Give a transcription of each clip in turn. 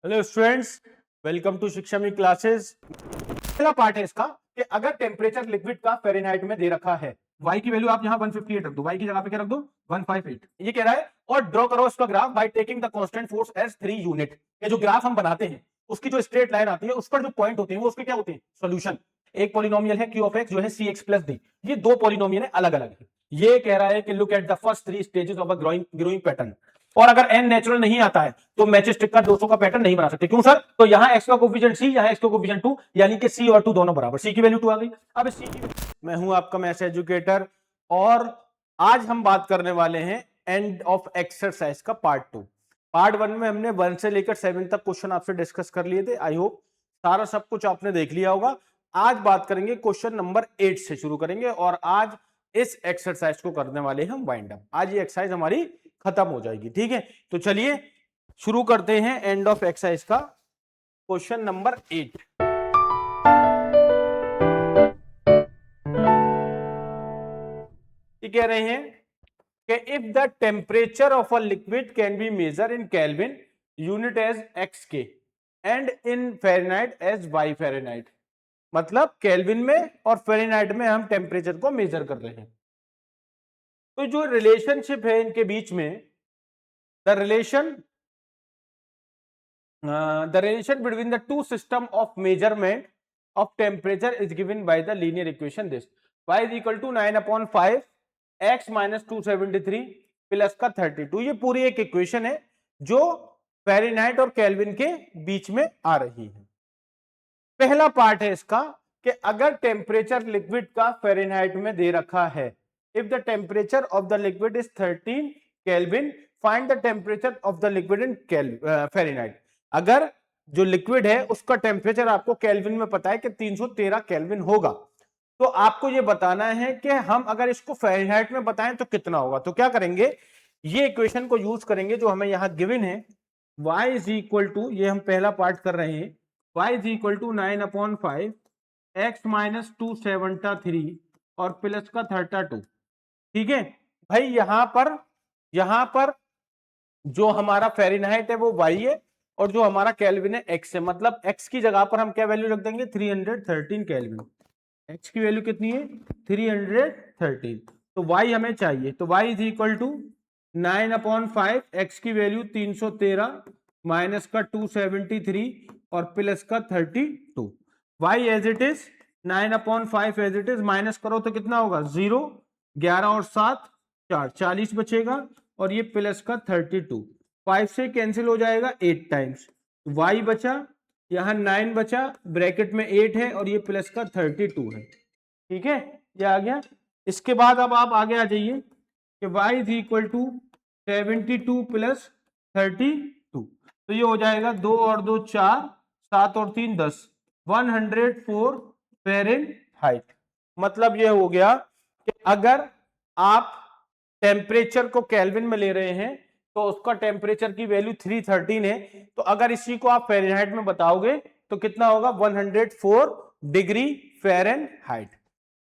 Hello students, welcome to शिक्षा में classes. पहला पार्ट है इसका कि अगर टेम्परेचर लिक्विड का फ़ारेनहाइट में दे रखा है, y की वैल्यू आप यहां 158 रख दो, y की जगह पे क्या रख दो 158, ये कह रहा है। और ड्रॉ करो इसका graph by taking the constant force as 3 unit. ये जो ग्राफ हम बनाते हैं उसकी जो स्ट्रेट लाइन आती है उस पर जो पॉइंट होते हैं वो उसके क्या होते हैं, सॉल्यूशन। एक पॉलिनोमियल है q ऑफ x जो है cx प्लस d, ये दो पॉलिनोमियल है अलग अलग है। ये कह रहा है कि look at the first 3 stages of a growing pattern. और अगर n नेचुरल नहीं आता है तो मैचस्टिक का 200 का पैटर्न नहीं बना सकते। क्यों सर? तो यहां x का कोफिशिएंट c, यहां x का कोफिशिएंट 2, यानी कि c और 2 दोनों बराबर। c की वैल्यू 2 आ गई। अब c की, मैं हूं आपका मैथ्स एजुकेटर और आज हम बात करने वाले हैं एंड ऑफ एक्सरसाइज का पार्ट 2। पार्ट 1 में हमने 1 से लेकर 7 तक क्वेश्चन आपसे डिस्कस कर लिए थे। आई होप सारा सब कुछ आपने देख लिया होगा। आज बात करेंगे क्वेश्चन नंबर 8 से शुरू करेंगे और आज इस एक्सरसाइज को करने वाले हम वाइंड अप। आज ये एक्सरसाइज हमारी खत्म हो जाएगी, ठीक है। तो चलिए शुरू करते हैं एंड ऑफ एक्सरसाइज का क्वेश्चन नंबर 8। ये कह रहे हैं कि if the temperature of a liquid can be measure in kelvin unit as X के and in Fahrenheit as Y Fahrenheit. मतलब केल्विन में और फ़ारेनहाइट में हम टेम्परेचर को मेजर कर रहे हैं। तो जो रिलेशनशिप है इनके बीच में, the relation the relation between the two system of measurement of temperature is given by the linear equation this y is equal to 9 upon 5 x minus 273 plus का 32। ये पूरी एक इक्वेशन है जो फ़ारेनहाइट और केल्विन के बीच में आ रही है। पहला पार्ट है इसका कि अगर टेम्परेचर लिक्विड का फ़ारेनहाइट में दे रखा है, if the temperature of the liquid is 13 kelvin find the temperature of the liquid in Fahrenheit. अगर जो लिक्विड है उसका टेम्परेचर आपको केल्विन में पता है कि 313 केल्विन होगा, तो आपको यह बताना है कि हम अगर इसको फ़ारेनहाइट में बताएं तो कितना होगा। तो क्या करेंगे, ये इक्वेशन को यूज करेंगे जो हमें यहां गिवन है। y इज इक्वल टू, ये हम पहला पार्ट कर रहे हैं, y is equal to 9 upon 5 x minus 273 और प्लस का 32। ठीक है भाई, यहां पर जो हमारा फ़ारेनहाइट है वो y है और जो हमारा केल्विन है x है। मतलब x की जगह पर हम क्या वैल्यू रख देंगे, 313 केल्विन। x की वैल्यू कितनी है, 313। तो y हमें चाहिए, तो y is equal to 9 upon 5, x की वैल्यू 313 माइनस का 273 और प्लस का 32। y as it is 9 upon 5 as it is, minus करो तो कितना होगा 0, 11 और 7 4, 40 बचेगा और ये प्लस का 32। 5 से कैंसिल हो जाएगा 8 टाइम्स, y बचा, यहां 9 बचा, ब्रैकेट में 8 है और ये प्लस का 32 है। ठीक है, ये आ गया। इसके बाद अब आप आगे आ जाइए कि y is equal to 72 plus 32। तो ये हो जाएगा 2 और 2 4, 7 और 3 10, 104 फ़ारेनहाइट। मतलब ये हो गया कि अगर आप टेम्परेचर को केल्विन में ले रहे हैं तो उसका टेम्परेचर की वैल्यू 313 है, तो अगर इसी को आप फ़ारेनहाइट में बताओगे तो कितना होगा, 104 डिग्री फ़ारेनहाइट।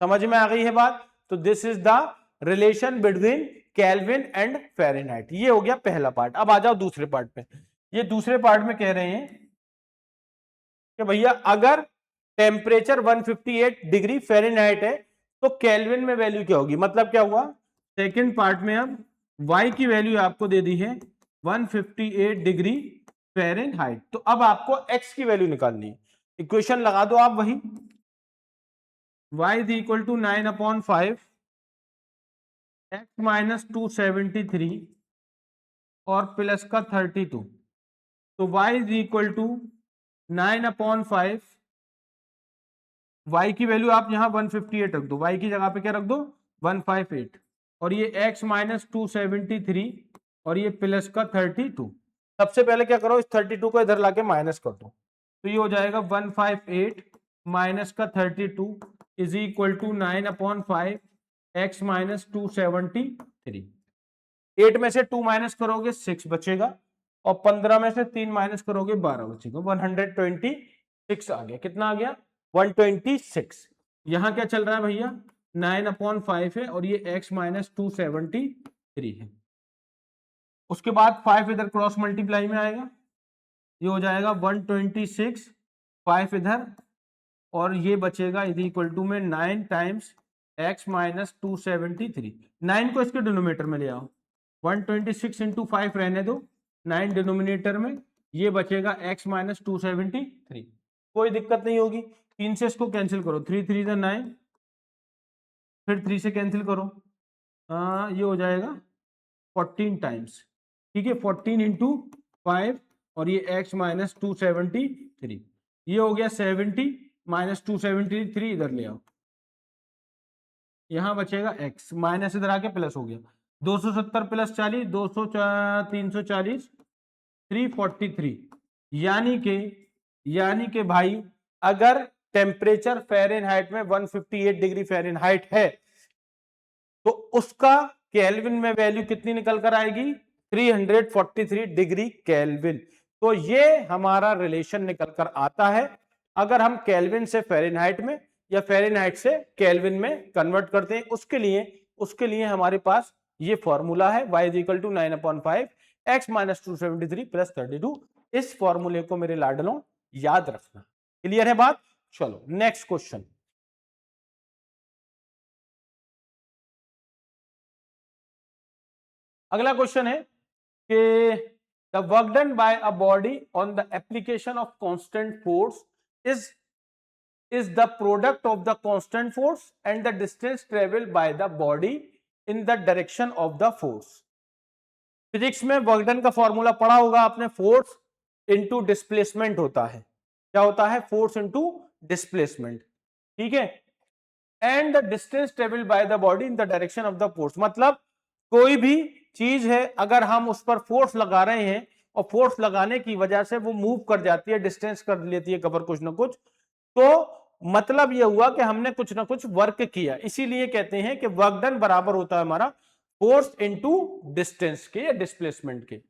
समझ में आ गई है बात? तो this is the relation between kelvin and Fahrenheit. ये हो गया पहला पार्ट। अब आ जाओ दूसरे पार्ट पे। ये दूसरे पार्ट में कह रहे हैं कि भैया अगर टेम्परेचर 158 डिग्री फ़ारेनहाइट है तो केल्विन में वैल्यू क्या होगी। मतलब क्या हुआ, सेकंड पार्ट में अब y की वैल्यू आपको दे दी है 158 डिग्री फ़ारेनहाइट। तो अब आपको x की वैल्यू निकालनी है। इक्वेशन लगा दो आप वही, y is equal to 9 upon 5 x minus 273 और प्लस का 32। तो y is equal to 9 upon 5, y की वैल्यू आप यहां 158 रख दो, y की जगह पे क्या रख दो 158 और ये x माइनस 273 और ये प्लस का 32। सबसे पहले क्या करो, इस 32 को इधर लाके माइनस कर दो, तो ये हो जाएगा 158 माइनस का 32 is equal to 9 upon 5 x minus 273। 8 में से 2 माइनस करोगे 6 बचेगा और 15 में से 3 माइनस करोगे 12 बचेगा, 126 आ गया। कितना आ गया, 126। यहां क्या चल रहा है भैया, 9 अपॉन 5 है और ये x माइनस 273 है। उसके बाद 5 इधर क्रॉस मल्टीप्लाई में आएगा ये हो जाएगा 126, 5 इधर, और ये बचेगा इज इक्वल टू में 9 टाइम्स x माइनस 273। 9 को इसके डिनोमिनेटर में ले आओ, 126 इंटू 5 रहने दो, 9 डिनोमिनेटर में, ये बचेगा x माइनस 273। कोई दिक्कत नहीं होगी। 3 से इसको कैंसिल करो, 3 3 9, फिर 3 से कैंसिल करो, ये हो जाएगा 14 टाइम्स। ठीक है, 14 इंटू 5, और ये x माइनस 273, ये हो गया 70 माइनस 273, इधर ले आओ, यहां बचेगा x, माइनस इधर आके प्लस हो गया, 270 प्लस 40, 200, 340, 343। यानी कि भाई अगर टेम्परेचर फ़ारेनहाइट में 158 डिग्री फ़ारेनहाइट है तो उसका केल्विन में वैल्यू कितनी निकल कर आएगी, 343 डिग्री केल्विन। तो ये हमारा रिलेशन निकल कर आता है अगर हम केल्विन से फ़ारेनहाइट में या फ़ारेनहाइट से केल्विन में कन्वर्ट करते हैं। उसके लिए हमारे पास ये फॉर्मूला है, y is equal to 9/5 x minus 273 plus 32। इस फॉर्मूले को मेरे लाडलों याद रखना। क्लियर है बात? चलो नेक्स्ट क्वेश्चन। अगला क्वेश्चन है कि the work done by a body on the application of constant force is the product of the constant force and the distance traveled by the body in the direction of the force। Physics में work done का formula पढ़ा होगा आपने, force into displacement होता है। क्या होता है? Force into displacement. ठीक है, and the distance travelled by the body in the direction of the force. मतलब कोई भी चीज है, अगर हम उस पर फोर्स लगा रहे हैं और फोर्स लगाने की वजह से वो मूव कर जाती है, डिस्टेंस कर लेती है कवर कुछ ना कुछ, तो मतलब ये हुआ कि हमने कुछ ना कुछ वर्क किया। इसीलिए कहते हैं कि वर्क डन बराबर होता है हमारा फोर्स इनटू डिस्टेंस के या डिस्प्लेसमेंट के।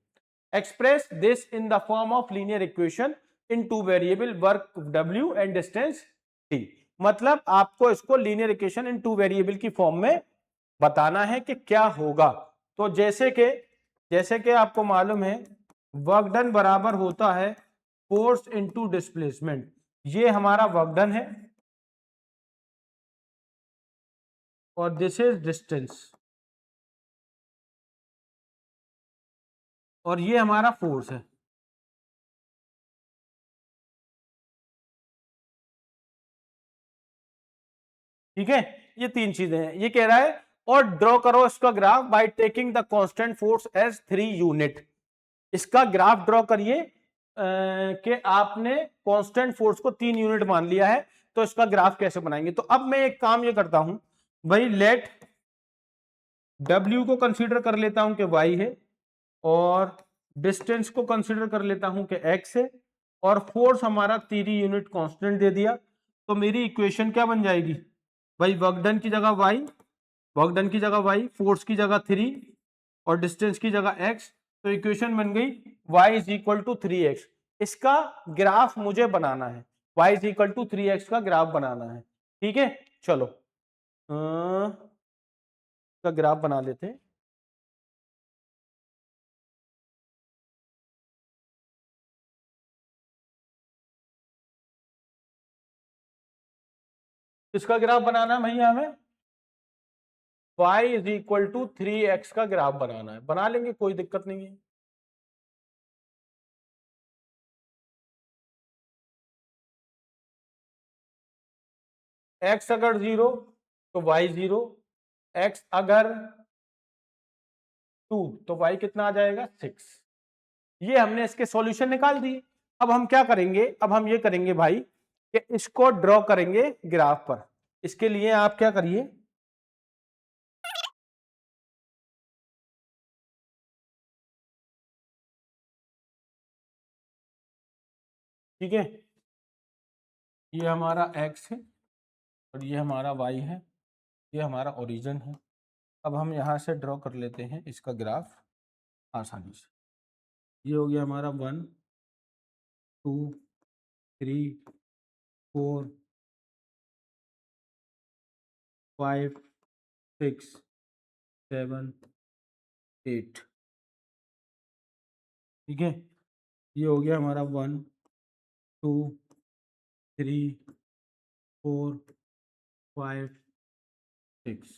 Express this in the form of linear equation in two variable, work W and distance T। मतलब आपको इसको linear equation in two variable की फॉर्म में बताना है कि क्या होगा। तो जैसे कि आपको मालूम है वर्क डन बराबर होता है फोर्स इनटू डिस्प्लेसमेंट। ये हमारा वर्क डन है और दिस इज डिस्टेंस, और ये हमारा फोर्स है। ठीक है, ये तीन चीजें हैं। ये कह रहा है और ड्रॉ करो इसका graph by taking the constant force as 3 unit. इसका ग्राफ ड्रॉ करिए कि आपने कांस्टेंट फोर्स को 3 यूनिट मान लिया है, तो इसका ग्राफ कैसे बनाएंगे। तो अब मैं एक काम ये करता हूं भाई, लेट W को कंसीडर कर लेता हूं कि y है, और डिस्टेंस को कंसीडर कर लेता हूं कि x है, और फोर्स हमारा 3 यूनिट कांस्टेंट दे दिया। तो मेरी इक्वेशन क्या बन जाएगी भाई, वर्क डन की जगह y, वर्क डन की जगह y, फोर्स की जगह 3 और डिस्टेंस की जगह x। तो इक्वेशन बन गई y is equal to 3x। इसका ग्राफ मुझे बनाना है, y is equal to 3x का ग्राफ बनाना है। ठीक है, चलो का ग्राफ बना लेते हैं। इसका ग्राफ बनाना है भैया हमें, y is equal to 3x का ग्राफ बनाना है। बना लेंगे, कोई दिक्कत नहीं है। x अगर 0 तो y 0, x अगर 2 तो y कितना आ जाएगा 6। ये हमने इसके सॉल्यूशन निकाल दिए। अब हम क्या करेंगे, अब हम ये करेंगे भाई कि इसको ड्रॉ करेंगे ग्राफ पर। इसके लिए आप क्या करिए, ठीक है, ये हमारा x है और ये हमारा y है, ये हमारा ओरिजिन है। अब हम यहां से ड्रॉ कर लेते हैं इसका ग्राफ आसानी से। ये हो गया हमारा 1 2 3 4 5 6 7 8। ठीक है, ये हो गया हमारा 1 2 3 4 5 6।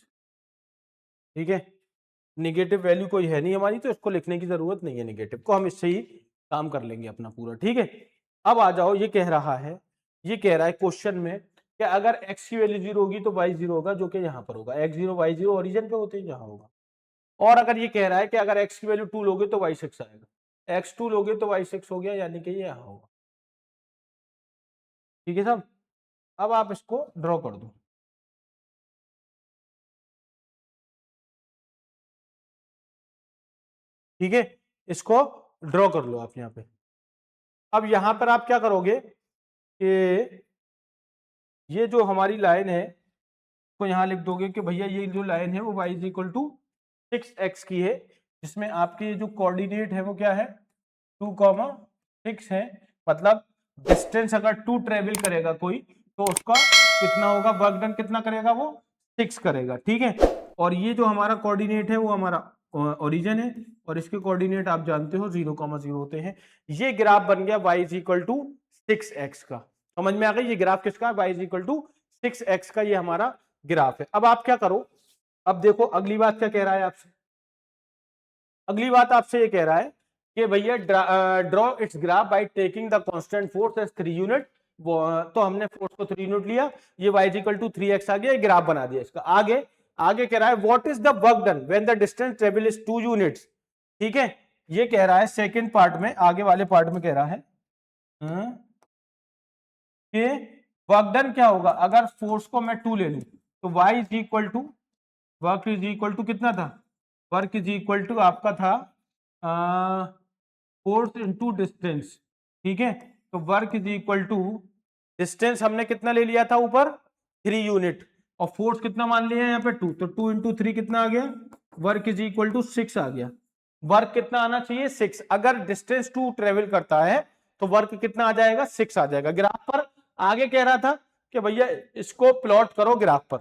ठीक है, निगेटिव वैल्यू कोई है नहीं हमारी, तो इसको लिखने की जरूरत नहीं है, निगेटिव को हम इससे ही काम कर लेंगे अपना पूरा। ठीक है, अब आ जाओ, ये कह रहा है, ये कह रहा है क्वेश्चन में कि अगर x की वैल्यू 0 होगी तो y 0 होगा, जो कि यहाँ पर होगा। x 0 y 0 ओरिजिन पे होते ही यहाँ होगा। और अगर ये कह रहा है कि अगर x की वैल्यू 2 लोगे तो y 6 आएगा, x 2 लोगे तो y 6 हो गया, यानी कि ये यहाँ होगा। ठीक है साहब, अब आप इसको ड्रॉ कर दो। ठीक है, इसको ड्रॉ कर लो आप यहाँ पे। अब यहां पर आप क्या करोगे कि ये जो हमारी लाइन है तो यहां लिख दोगे कि भैया ये जो लाइन है वो y is equal to 6x की है, जिसमें आपके जो कोऑर्डिनेट है वो क्या है 2,6 है। मतलब डिस्टेंस अगर 2 ट्रेवल करेगा कोई तो उसका कितना होगा, वर्क डन कितना करेगा वो 6 करेगा। ठीक है, और ये जो हमारा कोऑर्डिनेट है वो हमारा ओरिजिन है, और इसके कोऑर्डिनेट आप जानते हो 0,0 होते हैं। ये ग्राफ बन गया y is equal to 6x का। समझ में आ गई, ये ग्राफ किसका, y is equal to 6x का, ये हमारा ग्राफ है। अब आप क्या करो, अब देखो अगली बात क्या कह रहा है आपसे। अगली बात आपसे ये कह रहा है कि भैया draw its graph by taking the constant force as 3 unit. तो हमने फोर्स को 3 यूनिट लिया, ये y इक्वल टू 3x आ गया, ग्राफ बना दिया इसका। आगे आगे कह रहा है what is the work done when the distance travel is 2 units. ठीक है, ये कह रहा है सेकंड पार्ट में, आगे वाले पार्ट में कह रहा है कि वर्क डन क्या होगा अगर फोर्स को मैं 2 ले लूं, तो y is equal to, work is equal to कितना था, वर्क इज इक्वल टू आपका था फोर्स इनटू डिस्टेंस। ठीक है, तो work is equal to, distance हमने कितना ले लिया था ऊपर 3 यूनिट, और फोर्स कितना मान लिया यहाँ पे 2, तो 2 इंटू 3 कितना आ गया, वर्क इज इक्वल टू 6 आ गया। वर्क कितना आना चाहिए 6, अगर डिस्टेंस 2 ट्रेवल करता है तो वर्क कितना आ जाएगा 6 आ जाएगा। ग्राफ पर आगे कह रहा था कि भैया इसको प्लॉट करो ग्राफ पर।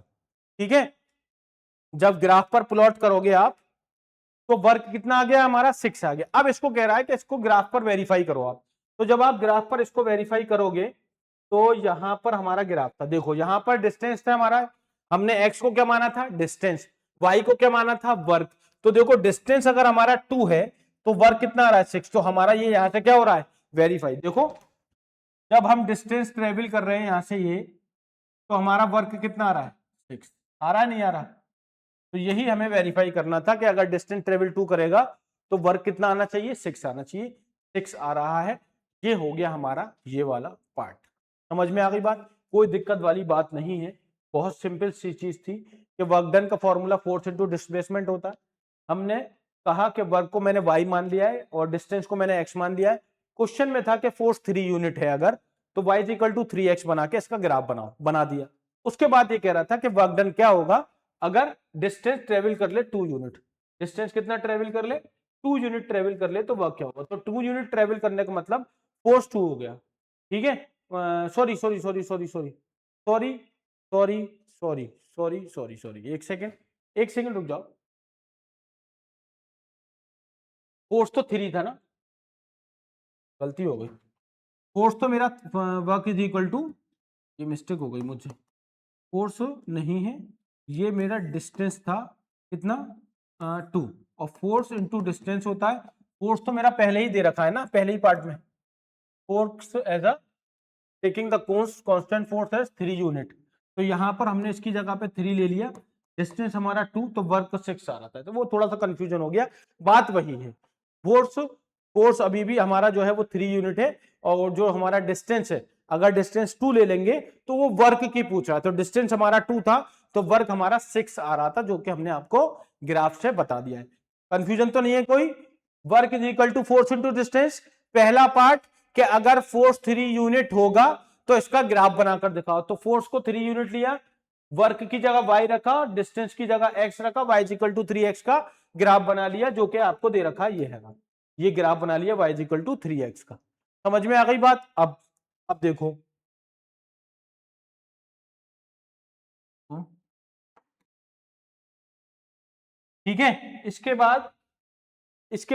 ठीक है, जब ग्राफ पर प्लॉट करोगे आप तो वर्क कितना आ गया हमारा 6 आ गया। अब इसको कह रहा है कि इसको ग्राफ पर वेरीफाई करो आप। तो जब आप ग्राफ पर इसको वेरीफाई करोगे तो यहां पर हमारा ग्राफ था, देखो यहां पर डिस्टेंस था हमारा, हमने x को क्या माना था डिस्टेंस, y को क्या माना था वर्क। तो देखो डिस्टेंस अगर हमारा 2 है तो वर्क कितना आ रहा है 6, तो हमारा ये यहां से क्या हो रहा है वेरीफाई। देखो जब हम डिस्टेंस ट्रेवल कर रहे हैं यहां से ये, तो हमारा वर्क कितना आ रहा है 6, आ रहा है नहीं आ रहा। तो यही हमें वेरीफाई करना था कि अगर डिस्टेंस ट्रेवल 2 करेगा तो वर्क कितना आना चाहिए 6 आना चाहिए, 6 आ रहा है। ये हो गया हमारा ये वाला पार्ट। समझ में आ गई बात, कोई दिक्कत वाली बात नहीं है, बहुत सिंपल सी चीज थी कि वर्क डन का फॉर्मूला फोर्स इनटू डिस्प्लेसमेंट होता है। हमने कहा कि वर्क को मैंने y मान लिया है और डिस्टेंस को मैंने x मान लिया है। क्वेश्चन में था कि फोर्स 3 यूनिट है अगर, तो y is equal to 3x बना के इसका ग्राफ बनाओ, बना दिया। उसके बाद ये कह रहा था कि वर्क डन क्या होगा अगर डिस्टेंस ट्रेवल कर ले 2 यूनिट, डिस्टेंस कितना ट्रेवल कर ले 2 यूनिट ट्रेवल कर ले तो वर्क क्या होगा। तो 2 यूनिट ट्रेवल करने का मतलब फोर्स 2 हो गया। ठीक है, sorry sorry sorry sorry sorry sorry sorry sorry sorry sorry sorry, एक सेकेंड, एक सेकेंड रुक जाओ। फोर्स तो 3 था ना, गलती हो गई, फोर्स तो मेरा वर्क इज इक्वल टू, ये मिस्टेक हो गई मुझसे, फोर्स नहीं है, ये मेरा डिस्टेंस था कितना 2, और फोर्स इनटू डिस्टेंस होता है। फोर्स तो मेरा पहले ही दे रखा है ना पहले ही पार्ट में, force as a taking the constant force as 3 unit, तो यहां पर हमने इसकी जगह पे 3 ले लिया, डिस्टेंस हमारा 2 तो वर्क 6 आ रहा था, तो वो थोड़ा सा कंफ्यूजन हो गया, बात वही है। फोर्स फोर्स अभी भी हमारा जो है वो 3 यूनिट है, और जो हमारा डिस्टेंस है अगर डिस्टेंस 2 ले लेंगे तो वो वर्क की पूछ रहा है, तो डिस्टेंस हमारा 2 था तो वर्क हमारा 6 आ रहा था, जो कि हमने आपको ग्राफ से बता दिया है। कंफ्यूजन तो नहीं है कोई। Work is equal to force into distance, पहला पार्ट कि अगर फोर्स 3 यूनिट होगा तो इसका ग्राफ बनाकर दिखाओ। तो फोर्स को 3 यूनिट लिया, वर्क की जगह y रखा, डिस्टेंस की जगह x रखा, y is equal to 3x का ग्राफ बना लिया, जो कि आपको दे रखा ये है, ये ग्राफ बना लिया y is equal to 3x का। समझ में आ गई बात। अब देखो ठीक है, इसके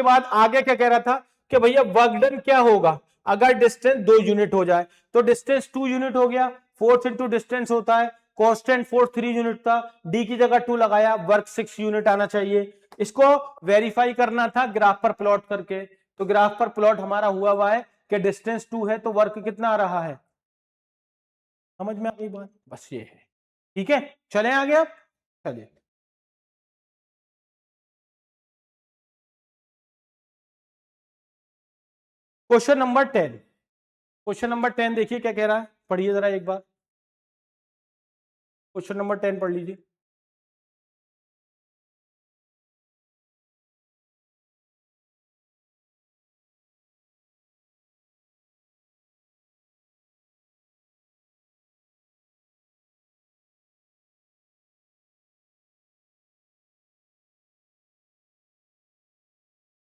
बाद आगे क्या कह रहा था कि भैया वर्क डन क्या होगा अगर डिस्टेंस 2 यूनिट हो जाए, तो डिस्टेंस 2 यूनिट हो गया, फोर्स इंटू डिस्टेंस होता है, कांस्टेंट फोर्स 3 यूनिट था, डी की जगह 2 लगाया, वर्क 6 यूनिट आना चाहिए। इसको वेरीफाई करना था ग्राफ पर प्लॉट करके, तो ग्राफ पर प्लॉट हमारा हुआ है कि डिस्टेंस 2 है तो वर्क कितना आ रहा है, समझ में आ गई बात, बस ये है। ठीक है, चले आगे आप, चलिए क्वेश्चन नंबर 10। क्वेश्चन नंबर 10 देखिए क्या कह रहा है, पढ़िए जरा एक बार, क्वेश्चन नंबर 10 पढ़ लीजिए।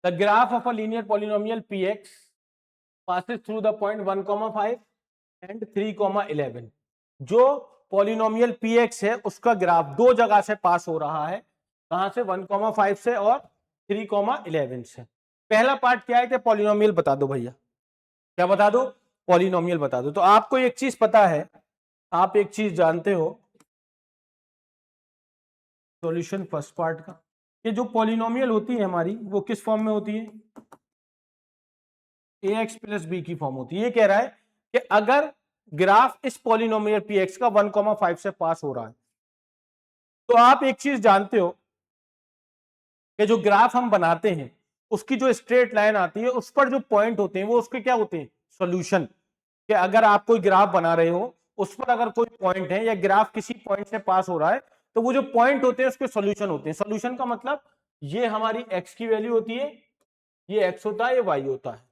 The graph of a linear polynomial px passes through the point 1,5 and 3,11। जो पॉलिनोमियल px है उसका ग्राफ दो जगह से पास हो रहा है, कहां से, 1,5 से और 3,11 से। पहला पार्ट क्या है कि पॉलिनोमियल बता दो भैया, क्या बता दो, पॉलिनोमियल बता दो। तो आपको एक चीज पता है, आप एक चीज जानते हो सॉल्यूशन फर्स्ट पार्ट का, कि जो पॉलिनोमियल होती है हमारी वो किस फॉर्म में होती है, ax प्लस बी की फॉर्म होती है। ये कह रहा है कि अगर ग्राफ इस पॉलिनोमियल px का 1,5 से पास हो रहा है, तो आप एक चीज जानते हो कि जो ग्राफ हम बनाते हैं उसकी जो स्ट्रेट लाइन आती है उस पर जो पॉइंट होते हैं वो उसके क्या होते हैं, सॉल्यूशन। कि अगर आप कोई ग्राफ बना रहे हो उस पर अगर कोई पॉइंट है या ग्राफ किसी पॉइंट से पास हो रहा है, तो वो जो पॉइंट होते हैं उसके सॉल्यूशन होते हैं। सॉल्यूशन का मतलब ये हमारी x की वैल्यू होती है, ये x होता है, ये y होता है।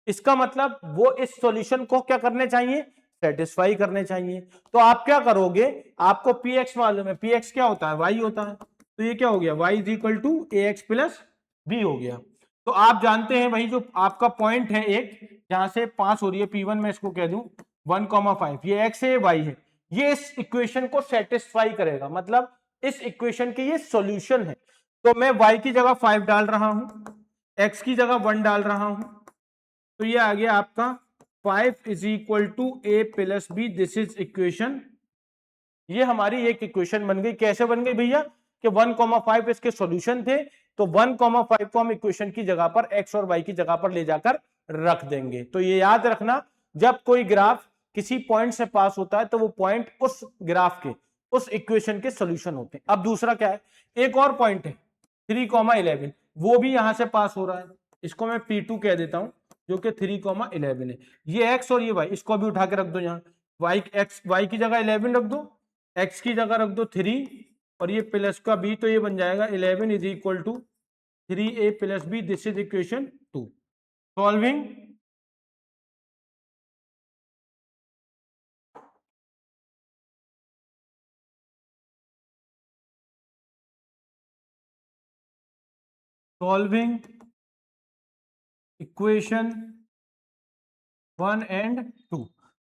इसका मतलब वो इस सॉल्यूशन को क्या करने चाहिए, सेटिस्फाई करने चाहिए। तो आप क्या करोगे, आपको px मालूम है, px क्या होता है, y होता है, तो ये क्या हो गया, y is equal to a x plus b हो गया। तो आप जानते हैं भाई जो आपका पॉइंट है एक जहां से पास हो रही है P1, मैं इसको कह दूं 1,5, ये x है, y है, ये इस इक्वेशन को सेटिस्फाई करेगा, मतलब इस इक्वेशन के ये सॉल्यूशन है। तो मैं y की जगह 5 डाल रहा हूं, x की जगह 1 डाल रहा हूं, तो ये आ गया आपका 5 is equal to a plus b, this is equation. ये हमारी एक इक्वेशन बन गई। कैसे बन गई भैया, कि 1,5 इसके सॉल्यूशन थे, तो 1,5 को हम इक्वेशन की जगह पर x और y की जगह पर ले जाकर रख देंगे। तो ये याद रखना, जब कोई ग्राफ किसी पॉइंट से पास होता है तो वो पॉइंट उस ग्राफ के उस इक्वेशन के सॉल्यूशन होते हैं। अब दूसरा क्या है, एक और पॉइंट है 3,11, वो भी यहां से पास हो रहा है, इसको मैं P2 कह देता हूं, जो कि 3,11 है। ये x और ये y, इसको भी उठा के रख दो यहाँ, y की जगह 11 रख दो, x की जगह रख दो 3, और ये प्लस का b, तो ये बन जाएगा 11 is equal to 3a plus b, this is equation 2। Solving solving equation 1 and 2।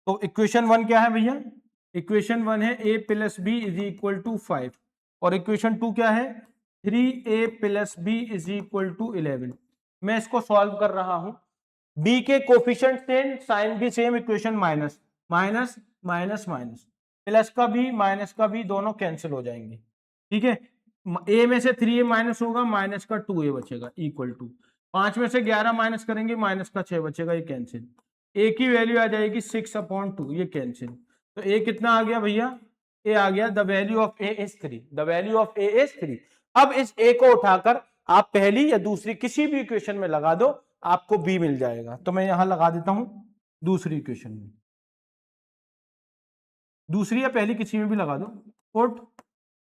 तो इक्वेशन 1 क्या है भैया, इक्वेशन 1 है a plus b is equal to 5, और इक्वेशन 2 क्या है, 3a plus b is equal to 11। मैं इसको सॉल्व कर रहा हूं, b के कोफिशिएंट सेम, साइन भी same, equation minus minus minus minus, plus का भी माइनस का भी दोनों कैंसिल हो जाएंगे। ठीक है, a में से 3a माइनस होगा, माइनस का 2a बचेगा, इक्वल टू 5 में से 11 माइनस करेंगे, माइनस का 6 बचेगा, ये कैंसिल। a की वैल्यू आ जाएगी 6/2, ये कैंसिल। तो a कितना आ गया भैया, a आ गया, the value of a is 3, the value of a is 3। अब इस a को उठाकर आप पहली या दूसरी किसी भी इक्वेशन में लगा दो, आपको b मिल जाएगा। तो मैं यहां लगा देता हूं दूसरी इक्वेशन में, दूसरी या पहली किसी में भी लगा दो, put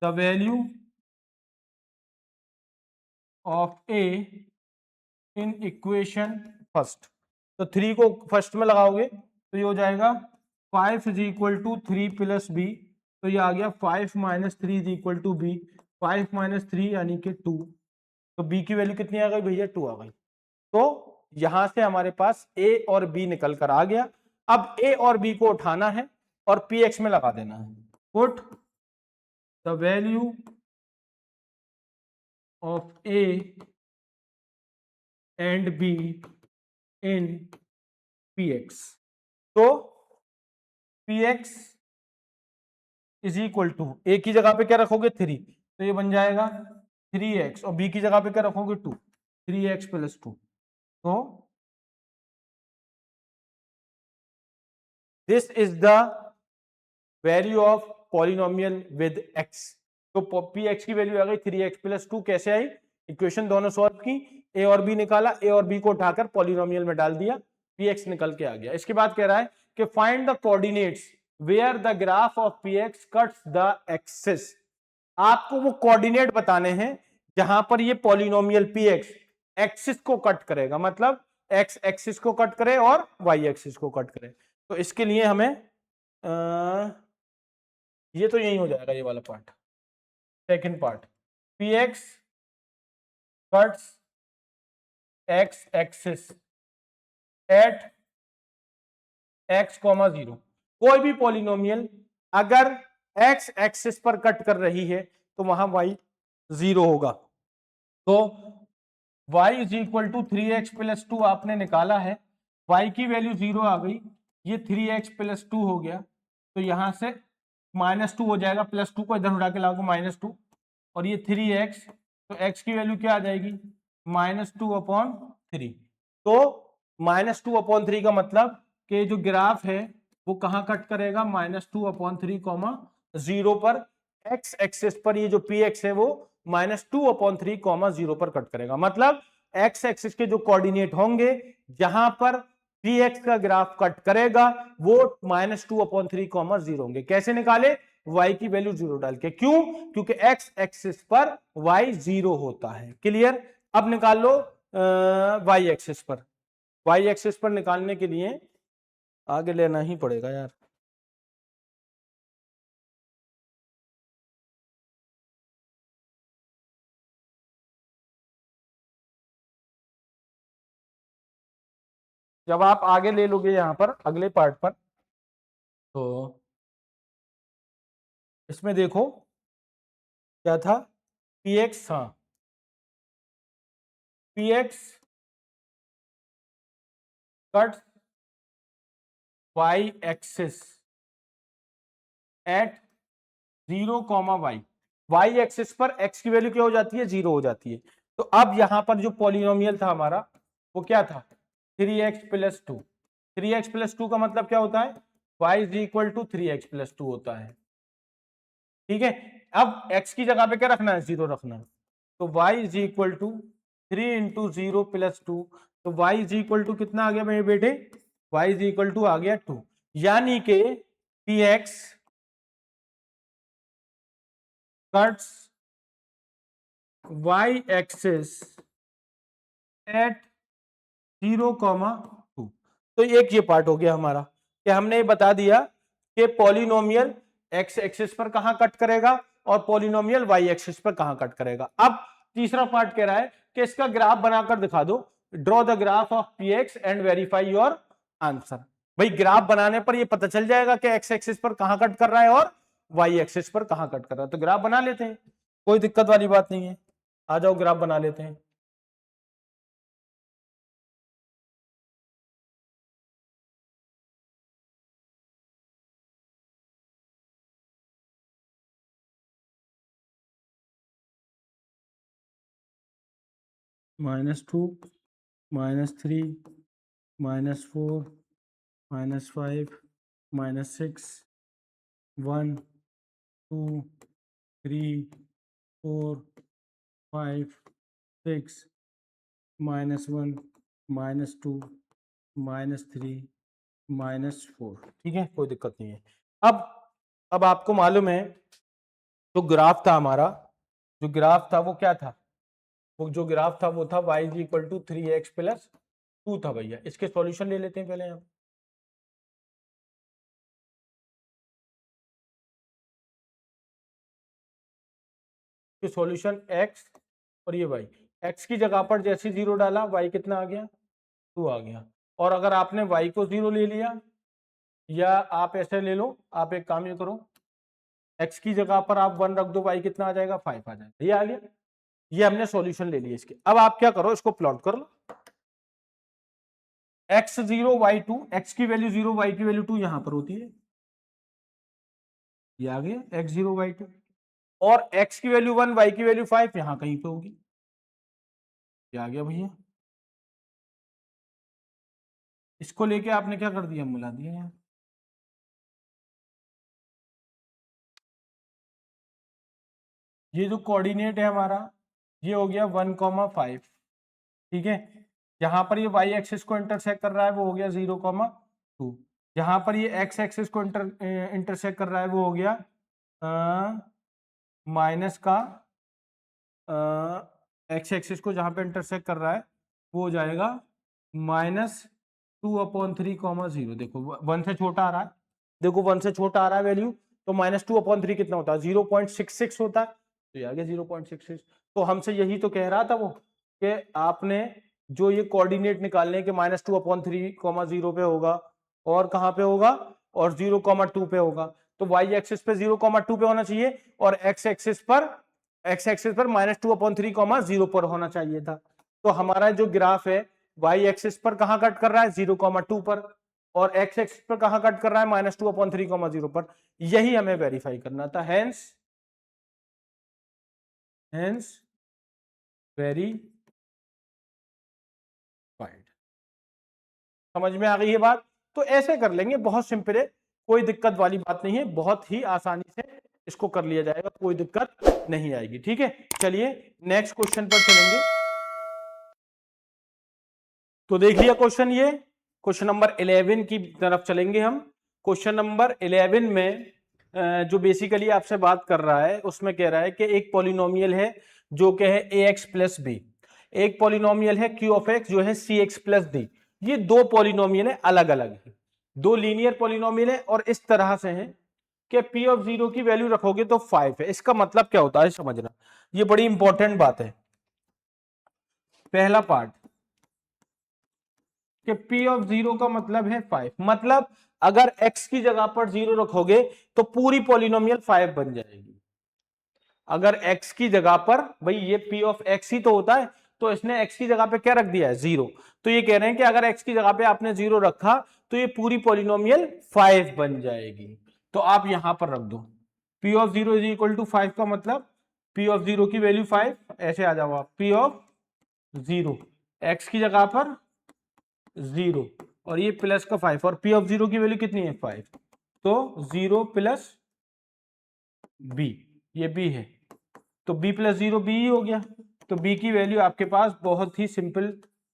the value of a in equation first. तो 3 को फर्स्ट में लगाओगे तो ये हो जाएगा 5 is equal to 3 plus b, तो ये आ गया 5 minus 3 is equal to b, 5 minus 3 यानी कि 2। तो b की वैल्यू कितनी आ गई भैया, 2 आ गई। तो यहां से हमारे पास a और b निकल कर आ गया। अब a और b को उठाना है और px में लगा देना है, put the value of a and b in P X. तो P X is equal to, a की जगह पे क्या रखोगे 3, तो ये बन जाएगा 3x, और बी की जगह पे क्या रखोगे 2, 3x प्लस 2। तो this is the value of polynomial with x। तो पी एक्स की वैल्यू आ गई 3x प्लस 2। कैसे आई? इक्वेशन दोनों सॉल्व की, ए और बी निकाला, ए और बी को उठाकर पॉलिनोमियल में डाल दिया, पी एक्स निकल के आ गया। इसके बाद कह रहा है कि find the coordinates where the graph of p x cuts the axis. आपको वो कोऑर्डिनेट बताने हैं जहां पर ये पॉलिनोमियल पी एक्स एक्सिस को कट करेगा, मतलब एक्स एक्सिस को कट करे और वाई एक्सिस को कट करे। तो इसके लिए हमें ये तो यही हो जाएगा, ये वाला part, second part, P x cuts x axis at x comma 0। कोई भी पॉलिनोमियल अगर एक्स एक्सिस पर कट कर रही है तो वहां वाई 0 होगा। तो y is equal to 3x plus 2 आपने निकाला है, y की वैल्यू 0 आ गई, ये 3x प्लस 2 हो गया, तो यहां से -2 हो जाएगा, प्लस 2 को इधर उठा के लाओगे -2, और ये 3x, तो x की वैल्यू क्या आ जाएगी -2/3। तो -2/3 का मतलब कि जो ग्राफ है वो कहां कट करेगा, -2/3, 0 पर, x एक्सिस पर ये जो px है वो -2/3, 0 पर कट करेगा। मतलब x एक्सिस के जो कोऑर्डिनेट होंगे जहां पर px का ग्राफ कट करेगा वो -2/3, 0 होंगे। कैसे निकाले? y की वैल्यू 0 डाल के। क्यों? क्योंकि x एक्सिस पर y 0 होता है। क्लियर? अब निकाल लो y एक्सिस पर। y एक्सिस पर निकालने के लिए आगे लेना ही पड़ेगा यार। जब आप आगे ले लोगे यहां पर अगले पार्ट पर, तो इसमें देखो क्या था, px, हाँ px cut y axis at 0, y axis पर x की वैल्यू क्या हो जाती है, 0 हो जाती है। तो अब यहां पर जो पॉलिनोमियल था हमारा वो क्या था, 3x प्लस 2। 3x प्लस 2 का मतलब क्या होता है, y is equal to 3x plus 2 होता है। ठीक है, अब x की जगह पे क्या रखना है, 0 रखना है। तो y is equal to 3 into 0 plus 2। तो y इज इक्वल टू कितना आ गया मेरे बेटे, y इज इक्वल टू आ गया 2। यानी कि px cuts y axis at 0, 2। तो एक ये पार्ट हो गया हमारा कि हमने ये बता दिया कि पॉलिनोमियल x एक्सिस पर कहां कट करेगा और पॉलिनोमियल y एक्सिस पर कहां कट करेगा। अब तीसरा पार्ट कह रहा है कि इसका ग्राफ बनाकर दिखा दो, draw the graph of px and verify your answer. भाई ग्राफ बनाने पर ये पता चल जाएगा कि x एक्सिस पर कहां कट कर रहा है और y एक्सिस पर कहां कट कर रहा है। तो ग्राफ बना लेते हैं, कोई दिक्कत वाली बात नहीं है। आ जाओ ग्राफ बना लेते हैं। -2, -3, -4, -5, -6, 1, 2, 3, 4, 5, 6, -1, -2, -3, -4। ठीक है, कोई दिक्कत नहीं है। अब आपको मालूम है जो ग्राफ था हमारा, जो ग्राफ था वो क्या था, वो जो ग्राफ था वो था y is equal to 3x plus 2 था। भैया इसके सॉल्यूशन ले लेते हैं पहले हम। सॉल्यूशन x और ये y, x की जगह पर जैसे 0 डाला y कितना आ गया, 2 आ गया। और अगर आपने y को 0 ले लिया, या आप ऐसे ले लो, आप एक काम ये करो, x की जगह पर आप 1 रख दो, y कितना आ जाएगा, 5 आ जाएगा। ये आ गया, ये हमने सॉल्यूशन ले लिया इसके। अब आप क्या करो, इसको प्लॉट कर लो। x0 y2, x की वैल्यू 0 y की वैल्यू 2 यहां पर होती है, ये आ गया x0 y2, और x की वैल्यू 1 y की वैल्यू 5 यहां कहीं पे होगी, ये आ गया भैया। इसको लेके आपने क्या कर दिया, मिला दिया यहाँ। ये जो कोऑर्डिनेट है हमारा, ये हो गया 1,5, ठीक है। जहां पर ये y एक्सिस को इंटरसेक्ट कर रहा है वो हो गया 0,2, जहां पर ये x एक्सिस को इंटरसेक्ट कर रहा है वो हो गया माइनस का x एक्सिस को जहां पे इंटरसेक्ट कर रहा है वो हो जाएगा -2/3, देखो 1 से छोटा आ रहा है, देखो 1 से छोटा आ रहा है वैल्यू, तो -2/3 कितना होता है, 0.66 होता है, तो ये आ गया 0.66। तो हमसे यही तो कह रहा था वो, कि आपने जो ये कोऑर्डिनेट निकालने के -2/3, 0 पे होगा, और कहां पे होगा, और 0,2 पे होगा, तो y एक्सिस पे 0,2 पे होना चाहिए, और x एक्सिस पर -2/3, 0 पर होना चाहिए था। तो हमारा जो ग्राफ है y एक्सिस पर कहां कट कर रहा है, 0,2 पर, और x एक्सिस पर कहां कट कर रहा है, -2/3, 0 पर। यही हमें वेरीफाई करना था, हेंस वेरीफाइड। समझ में आ गई है बात? तो ऐसे कर लेंगे, बहुत सिंपल है, कोई दिक्कत वाली बात नहीं है, बहुत ही आसानी से इसको कर लिया जाएगा, कोई दिक्कत नहीं आएगी, ठीक है। चलिए नेक्स्ट क्वेश्चन पर चलेंगे। तो देख लिया क्वेश्चन, ये क्वेश्चन नंबर 11 की तरफ चलेंगे हम। क्वेश्चन नंबर 11 में जो बेसिकली आपसे बात कर रहा है उसमें कह रहा है कि एक पॉलिनोमियल है जो कि है ax प्लस बी, एक पॉलिनोमियल है q ऑफ x जो है cx प्लस डी। ये दो पॉलिनोमियल है, अलग अलग है, दो लीनियर पॉलिनोमियल है, और इस तरह से है कि p ऑफ 0 की वैल्यू रखोगे तो 5 है। इसका मतलब क्या होता है समझना, ये बड़ी इंपॉर्टेंट बात है। पहला पार्ट कि p ऑफ 0 का मतलब है 5, मतलब अगर x की जगह पर 0 रखोगे तो पूरी पॉलिनोमियल 5 बन जाएगी। अगर x की जगह पर, भाई ये p ऑफ x ही तो होता है, तो इसने x की जगह पे क्या रख दिया है, 0, तो ये कह रहे हैं कि अगर x की जगह पे आपने 0 रखा तो ये पूरी पॉलिनोमियल 5 बन जाएगी। तो आप यहां पर रख दो p of 0 is equal to 5 का मतलब p ऑफ 0 की वैल्यू 5, ऐसे आ जाओ आप, p ऑफ 0 x की जगह पर 0 और ये प्लस का 5, और p ऑफ 0 की वैल्यू कितनी है, 5, तो 0 प्लस b, ये b है, तो b प्लस 0 b ही हो गया। तो b की वैल्यू आपके पास बहुत ही सिंपल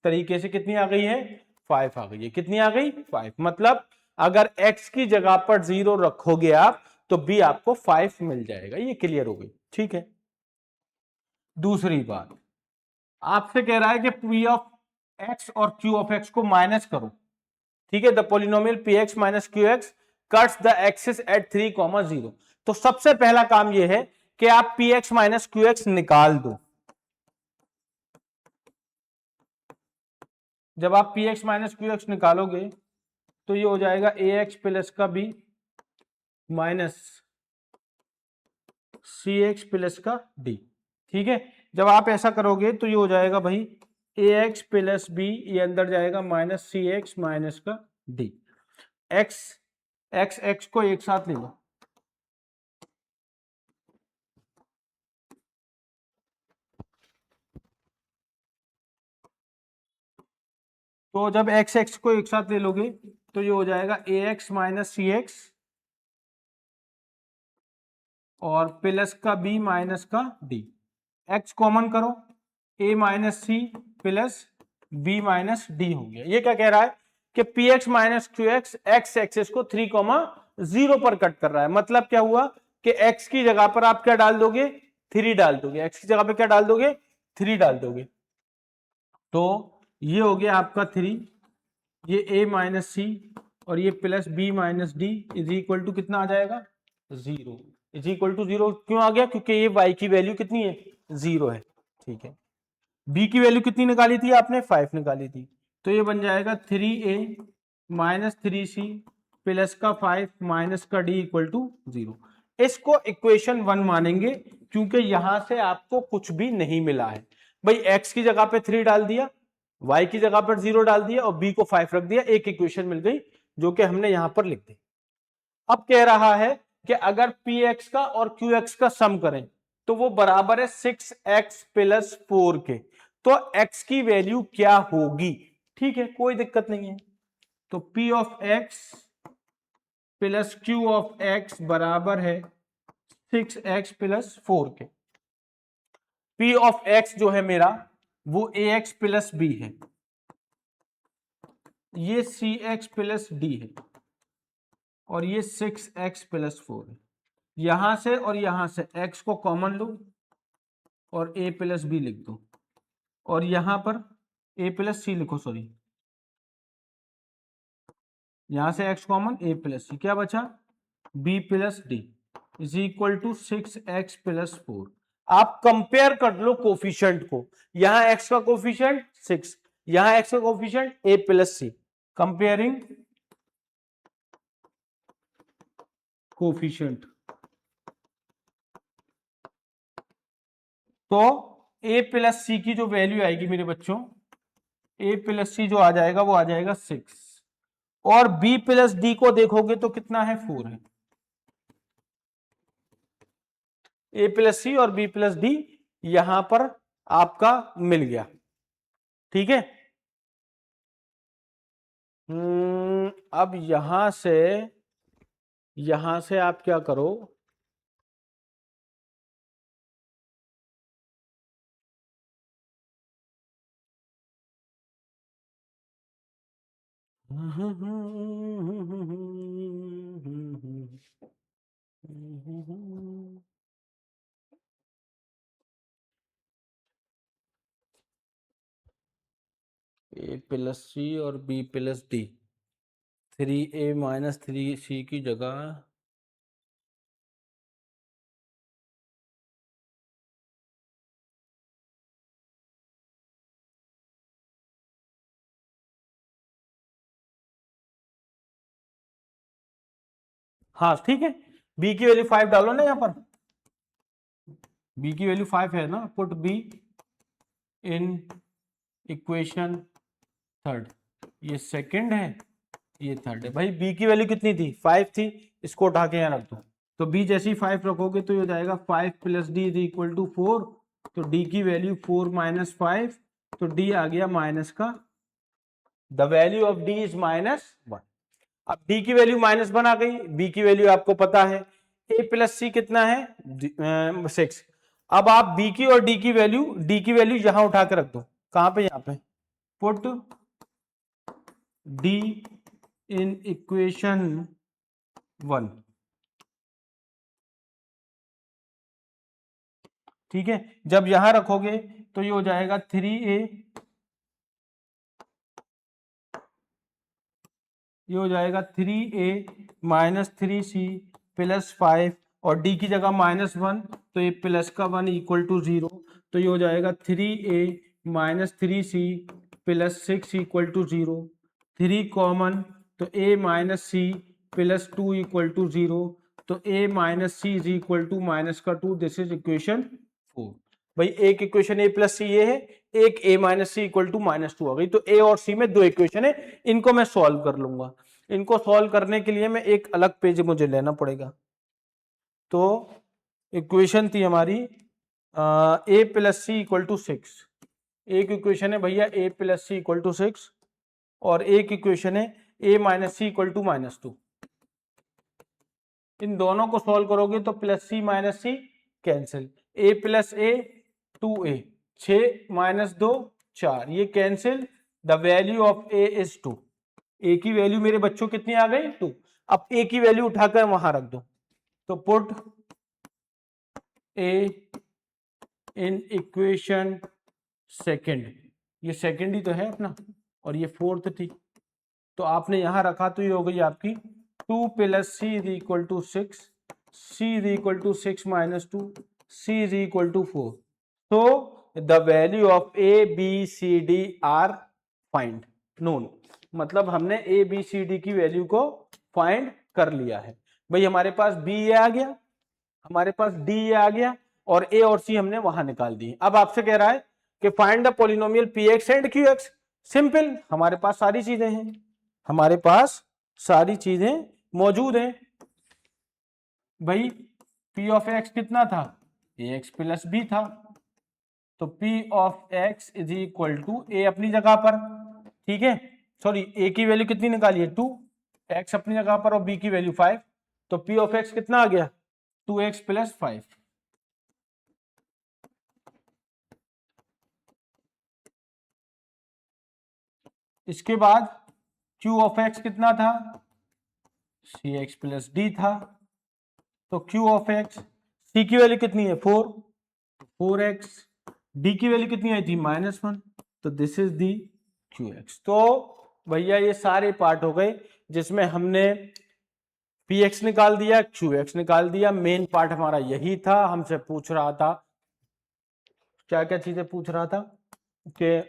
तरीके से कितनी आ गई है, 5 आ गई है। कितनी आ गई, 5, मतलब अगर x की जगह पर 0 रखोगे आप तो b आपको 5 मिल जाएगा। ये क्लियर हो गई, ठीक है। दूसरी बात, आपसे कह रहा है कि p ऑफ x और q ऑफ x को माइनस करो, ठीक है। The polynomial px minus qx cuts the axis at 3,0। तो सबसे पहला काम यह है कि आप px माइनस qx निकाल दो। जब आप px माइनस qx निकालोगे तो ये हो जाएगा ax प्लस का b माइनस cx प्लस का d, ठीक है। जब आप ऐसा करोगे तो ये हो जाएगा भाई ax प्लस b, ये अंदर जाएगा माइनस cx माइनस का d। x को एक साथ ले लो, तो जब x को एक साथ ले लोगे तो ये हो जाएगा ax माइनस सी एक्स और प्लस का b माइनस का d। x कॉमन करो, a minus c plus b minus d हो गया। ये क्या कह रहा है कि px minus qx x axis को 3,0 पर कट कर रहा है। मतलब क्या हुआ कि x की जगह पर आप क्या डाल दोगे, 3 डाल दोगे, x की जगह पर क्या डाल दोगे, 3 डाल दोगे। तो ये हो गया आपका 3, ये a माइनस सी और ये plus b minus D is equal to कितना आ जाएगा, 0, इज इक्वल टू 0 क्यों आ गया, क्योंकि ये y की वैल्यू कितनी है, 0 है, ठीक है। b की वैल्यू कितनी निकाली थी आपने, 5 निकाली थी, तो ये बन जाएगा 3a माइनस 3c प्लस का 5 माइनस का d इक्वल टू 0। इसको इक्वेशन 1 मानेंगे क्योंकि यहां से आपको कुछ भी नहीं मिला है। भाई x की जगह पे 3 डाल दिया, y की जगह पर 0 डाल दिया और b को 5 रख दिया, एक इक्वेशन मिल गई जो कि हमने यहां पर लिख दी। अब कह रहा है कि अगर px का और qx का सम करें तो वो बराबर है 6x प्लस 4 के, तो x की वैल्यू क्या होगी? ठीक है, कोई दिक्कत नहीं है। तो p of x plus q of x बराबर है 6x प्लस 4 के। p ऑफ x जो है मेरा वो ax प्लस b है, ये cx प्लस d है, और ये 6x प्लस 4 है। यहां से और यहां से x को कॉमन लो और a प्लस बी लिख दो, और यहां पर a प्लस सी लिखो, सॉरी, यहां से x common, a plus c, क्या बचा? b plus d is equal to 6x plus 4। आप कंपेयर कर लो कोफिशिएंट को, यहां x का कोफिशिएंट 6, यहां x का coefficient a plus c, comparing coefficient. तो a प्लस सी की जो वैल्यू आएगी मेरे बच्चों, a प्लस सी जो आ जाएगा वो आ जाएगा 6, और b प्लस डी को देखोगे तो कितना है? 4 है। a प्लस सी और b प्लस डी यहां पर आपका मिल गया, ठीक है। अब यहां से आप क्या करो, ए प्लस सी और B plus D, 3a minus 3c की जगह हाँ ठीक है, b की वैल्यू 5 डालो ना, यहां पर b की वैल्यू 5 है ना, पुट b इन इक्वेशन थर्ड, ये सेकंड है, ये थर्ड है। भाई b की वैल्यू कितनी थी? 5 थी, इसको उठा के यहां रख दो, तो b जैसे ही 5 रखोगे तो ये हो जाएगा 5 plus d is equal to 4, तो d की वैल्यू 4 माइनस 5, तो d आ गया माइनस का, the value of d is -1। अब d की वैल्यू -1 आ गई, b की वैल्यू आपको पता है, a प्लस सी कितना है? 6। अब आप b की और d की वैल्यू यहां उठा के रख दो, कहां पे? यहां पे, पुट d इन इक्वेशन 1, ठीक है। जब यहां रखोगे तो ये हो जाएगा 3a, ये हो जाएगा 3a माइनस 3c प्लस 5, और d की जगह -1, तो ये प्लस का 1 इक्वल टू 0, तो ये हो जाएगा 3a माइनस 3c प्लस 6 इक्वल टू 0, 3 कॉमन, तो a minus c plus 2 equal to 0, तो a minus c is equal to minus का 2, दिस इज इक्वेशन 4। भाई एक इक्वेशन a प्लस सी ये है, एक a minus c equal to -2 आ गई, तो a और c में दो इक्वेशन है, इनको मैं सॉल्व कर लूंगा। इनको सॉल्व करने के लिए मैं एक अलग पेज मुझे लेना पड़ेगा। तो इक्वेशन थी हमारी a plus c equal to 6, एक इक्वेशन है भैया a plus c equal to 6, और एक इक्वेशन है a minus c equal to -2। इन दोनों को सॉल्व करोगे तो plus c minus c cancel, a plus a 2a, 6 minus 2 4, ये cancel, the value of a is 2। a की वैल्यू मेरे बच्चों कितनी आ गई? 2। अब a की वैल्यू उठाकर वहां रख दो, तो put a in equation second, ये सेकंड ही तो है अपना, और ये फोर्थ थी, तो आपने यहां रखा तो ये हो गई आपकी 2 plus c is equal to 6, c is equal to 6 minus 2, c is equal to 4। तो the value of a b c d are find known, मतलब हमने ए बी सी डी की वैल्यू को फाइंड कर लिया है। भाई हमारे पास बी ए आ गया, हमारे पास डी ए आ गया, और ए और सी हमने वहां निकाल दी। अब आपसे कह रहा है कि find the polynomial p x and Q x, simple, हमारे पास सारी चीजें हैं, हमारे पास सारी चीजें मौजूद हैं भाई। पी ऑफ एक्स कितना था, ए एक्स प्लस बी था, तो P of X is equal to a अपनी जगह पर, ठीक है, सॉरी ए की वैल्यू कितनी निकाली है 2, एक्स अपनी जगह पर और बी की वैल्यू 5, तो पी ऑफ एक्स कितना आ गया 2x प्लस 5। इसके बाद q ऑफ एक्स कितना था, सी एक्स प्लस डी था, तो q ऑफ एक्स, c की वैल्यू कितनी है 4, 4x, d की वैल्यू कितनी आई थी -1, तो दिस इज दी qx। तो भैया ये सारे पार्ट हो गए जिसमें हमने px निकाल दिया, qx निकाल दिया। मेन पार्ट हमारा यही था, हमसे पूछ रहा था क्या क्या चीजें पूछ रहा था कि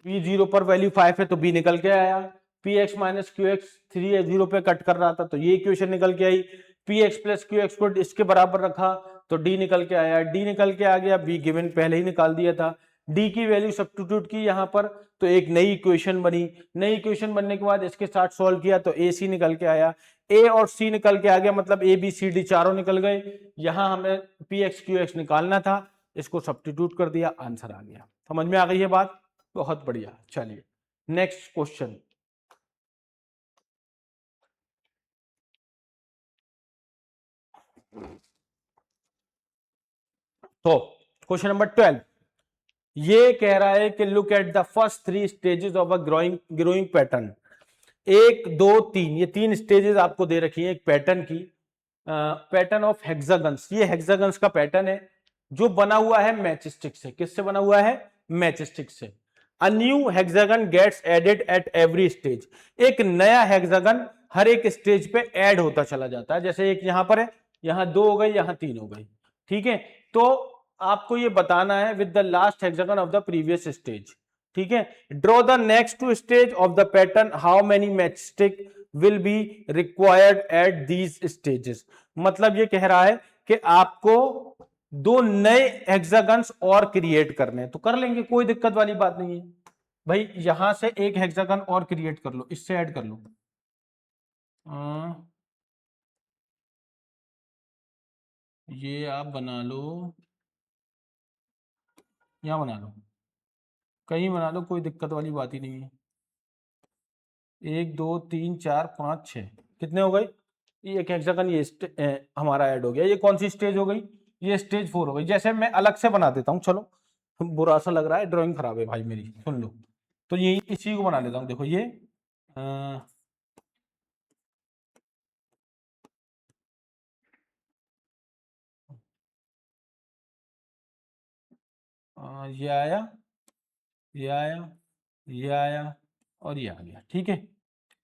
p0 पर वैल्यू 5 है तो b निकल के आया, px माइनस qx 3 है, 0 पे कट कर रहा था तो ये इक्वेशन निकल के आई, px प्लस qx को इसके बराबर रखा तो d निकल के आया, d निकल के आ गया, b गिवन पहले ही निकाल दिया था, d की वैल्यू सब्स्टिट्यूट की यहाँ पर तो एक नई इक्वेशन बनी, नई इक्वेशन बनने के बाद इसके साथ सॉल्व किया तो ए सी निकल के आया, ए और सी निकल के आ गया, मतलब ए बी सी डी चारों निकल गए। यहाँ हमें पी एक्स क्यू एक्स निकालना था, इसको सब्स्टिट्यूट कर दिया, आंसर आ गया। समझ में आ गई है बात, बहुत बढ़िया। चलिए नेक्स्ट क्वेश्चन, तो क्वेश्चन नंबर 12 ये कह रहा है कि look at the first 3 stages of a growing pattern. 1 2 3 ये 3 स्टेजेस आपको दे रखी है एक पैटर्न की, पैटर्न ऑफ हेक्सागन्स। ये हेक्सागन्स का पैटर्न है जो बना हुआ है मैचस्टिक से। किससे बना हुआ है, मैचस्टिक से। A new hexagon gets added at every stage, एक नया हेक्सागन हर एक स्टेज पे ऐड होता चला जाता है। जैसे एक यहां पर है, यहां 2 हो गई, यहां 3 हो गई, ठीक है। तो आपको ये बताना है with the last hexagon of the previous stage, ठीक है। Draw the next two stage of the pattern, how many matchstick will be required at these stages. मतलब ये कह रहा है कि आपको 2 नए हेक्सागन्स और क्रिएट करने हैं, तो कर लेंगे, कोई दिक्कत वाली बात नहीं है भाई। यहां से एक हेक्सागन और क्रिएट कर लो, इससे ऐड कर लो, ये आप बना लो, यहां बना लो, कहीं बना लो, कोई दिक्कत वाली बात ही नहीं है। 1 2 3 4 5 6 कितने हो गए, ये एक हेक्सागन ये हमारा ऐड हो गया। ये कौन सी स्टेज हो गई, ये स्टेज 4 हो गई। जैसे मैं अलग से बना देता हूँ, चलो बुरा सा लग रहा है, ड्राइंग खराब है भाई मेरी, सुन लो। तो ये इसी को बना लेता हूँ, देखो ये ये आया, ये आया, ये आया और ये आ गया, ठीक है।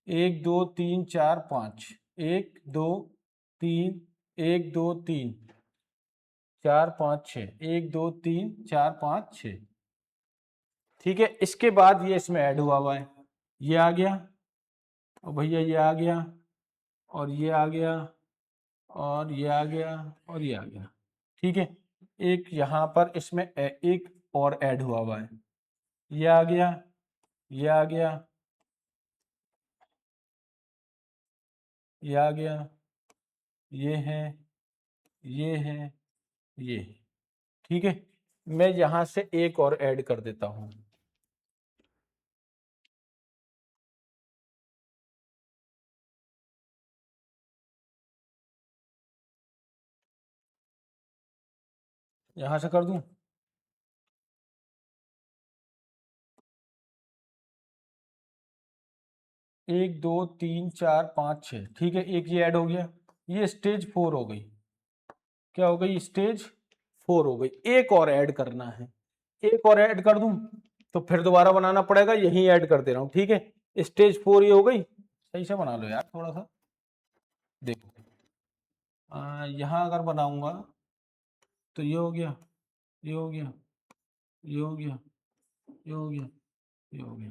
1 2 3 4 5, 1 2 3, 1 2 3 4 5 6, 1 2 3 4 5 6, ठीक है। इसके बाद ये इसमें ऐड हुआ है, ये आ गया और भैया ये आ गया और ये आ गया और ये आ गया और ये आ गया, ठीक है। एक यहाँ पर इसमें एक और ऐड हुआ है, ये आ गया, ये आ गया, ये आ गया, ये है, ये है, ये, ठीक है। मैं यहां से एक और ऐड कर देता हूं, यहां से कर दूं, 1 2 3 4 5 6, ठीक है। एक ये ऐड हो गया, ये स्टेज 4 हो गई, क्या हो गई, स्टेज 4 हो गई। एक और ऐड करना है, एक और ऐड कर दूं तो फिर दोबारा बनाना पड़ेगा, यही ऐड कर दे रहा हूं, ठीक है। स्टेज 4 ये हो गई, सही से बना लो यार थोड़ा सा, देखो यहां अगर बनाऊंगा तो ये हो गया, ये हो गया, ये हो गया, ये हो गया, ये हो गया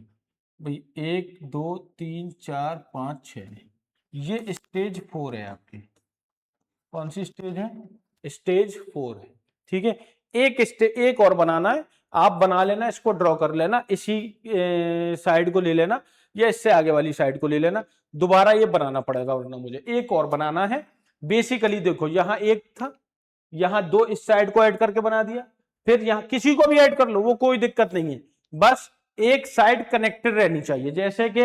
भाई। 1 2 3 4 5 6, ये स्टेज 4 है आपकी। कौन सी स्टेज है, स्टेज 4 है, ठीक है। एक और बनाना है, आप बना लेना, इसको ड्रॉ कर लेना, इसी साइड को ले लेना या इससे आगे वाली साइड को ले लेना, दोबारा ये बनाना पड़ेगा वरना मुझे एक और बनाना है। बेसिकली देखो यहां एक था, यहां दो, इस साइड को ऐड करके बना दिया, फिर यहां किसी को भी ऐड कर लो, वो कोई दिक्कत नहीं है, बस एक साइड कनेक्टेड रहनी चाहिए। जैसे कि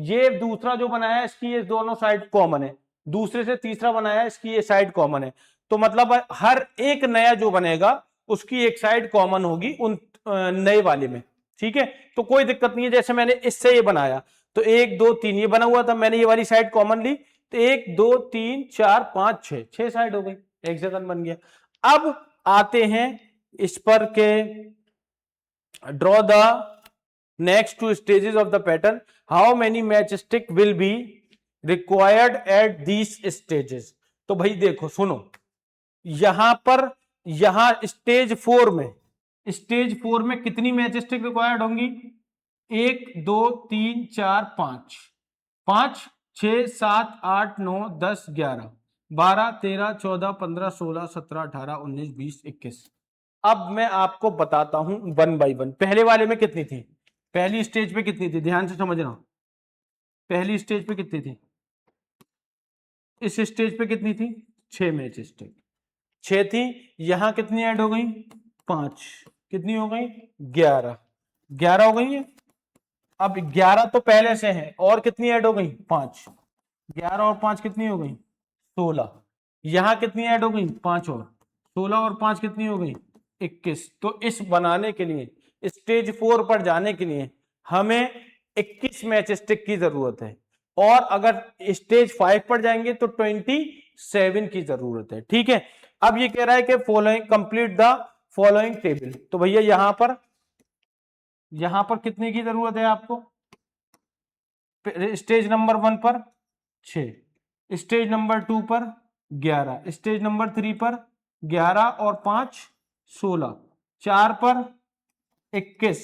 ये दूसरा जो बनाया है इसकी ये दोनों साइड कॉमन है, दूसरे से तीसरा बनाया है इसकी ये साइड कॉमन है, तो मतलब हर एक नया जो बनेगा उसकी एक साइड कॉमन होगी उन नए वाले में, ठीक है। तो कोई दिक्कत नहीं है, जैसे मैंने इससे ये बनाया तो 1 2 3 ये बना हुआ था, मैंने ये वाली साइड कॉमन ली, तो 1 2 3 4 5 6, 6 साइड हो गई, हेक्सागन बन गया। अब आते हैं इस पर के draw the next two stages of the pattern, how many match stick will be required at these stages. तो भाई देखो सुनो, यहां पर, यहां स्टेज 4 में कितनी मैच स्टिक रिक्वायर्ड होंगी, 1 2 3 4 5, 5 6 7 8 9 10 11 12 13 14 15 16 17 18 19 20 21। अब मैं आपको बताता हूं वन बाई वन, पहले वाले में कितनी थी, पहली स्टेज पे कितनी थी, ध्यान से समझना, पहली स्टेज पे कितनी थी, इस स्टेज पे कितनी थी, 6 मैच स्टिक, 6 थी, यहां कितनी ऐड हो गई, 5, कितनी हो गई, 11, 11 हो गई है। अब 11 तो पहले से है, और कितनी ऐड हो गई, 5, 11 और 5 कितनी हो गई, 16, यहां कितनी ऐड हो गई, 5 और 16 और 5 कितनी हो गई, 21। तो इस बनाने के लिए, स्टेज 4 पर जाने के लिए हमें 21 मैच स्टिक की जरूरत है, और अगर स्टेज 5 पर जाएंगे तो 27 की जरूरत है, ठीक है। अब ये कह रहा है कि following complete the following table, तो भैया यहां पर कितने की जरूरत है आपको, स्टेज नंबर 1 पर 6, स्टेज नंबर 2 पर 11, स्टेज नंबर 3 पर 11 और 5 16, 4 पर 21,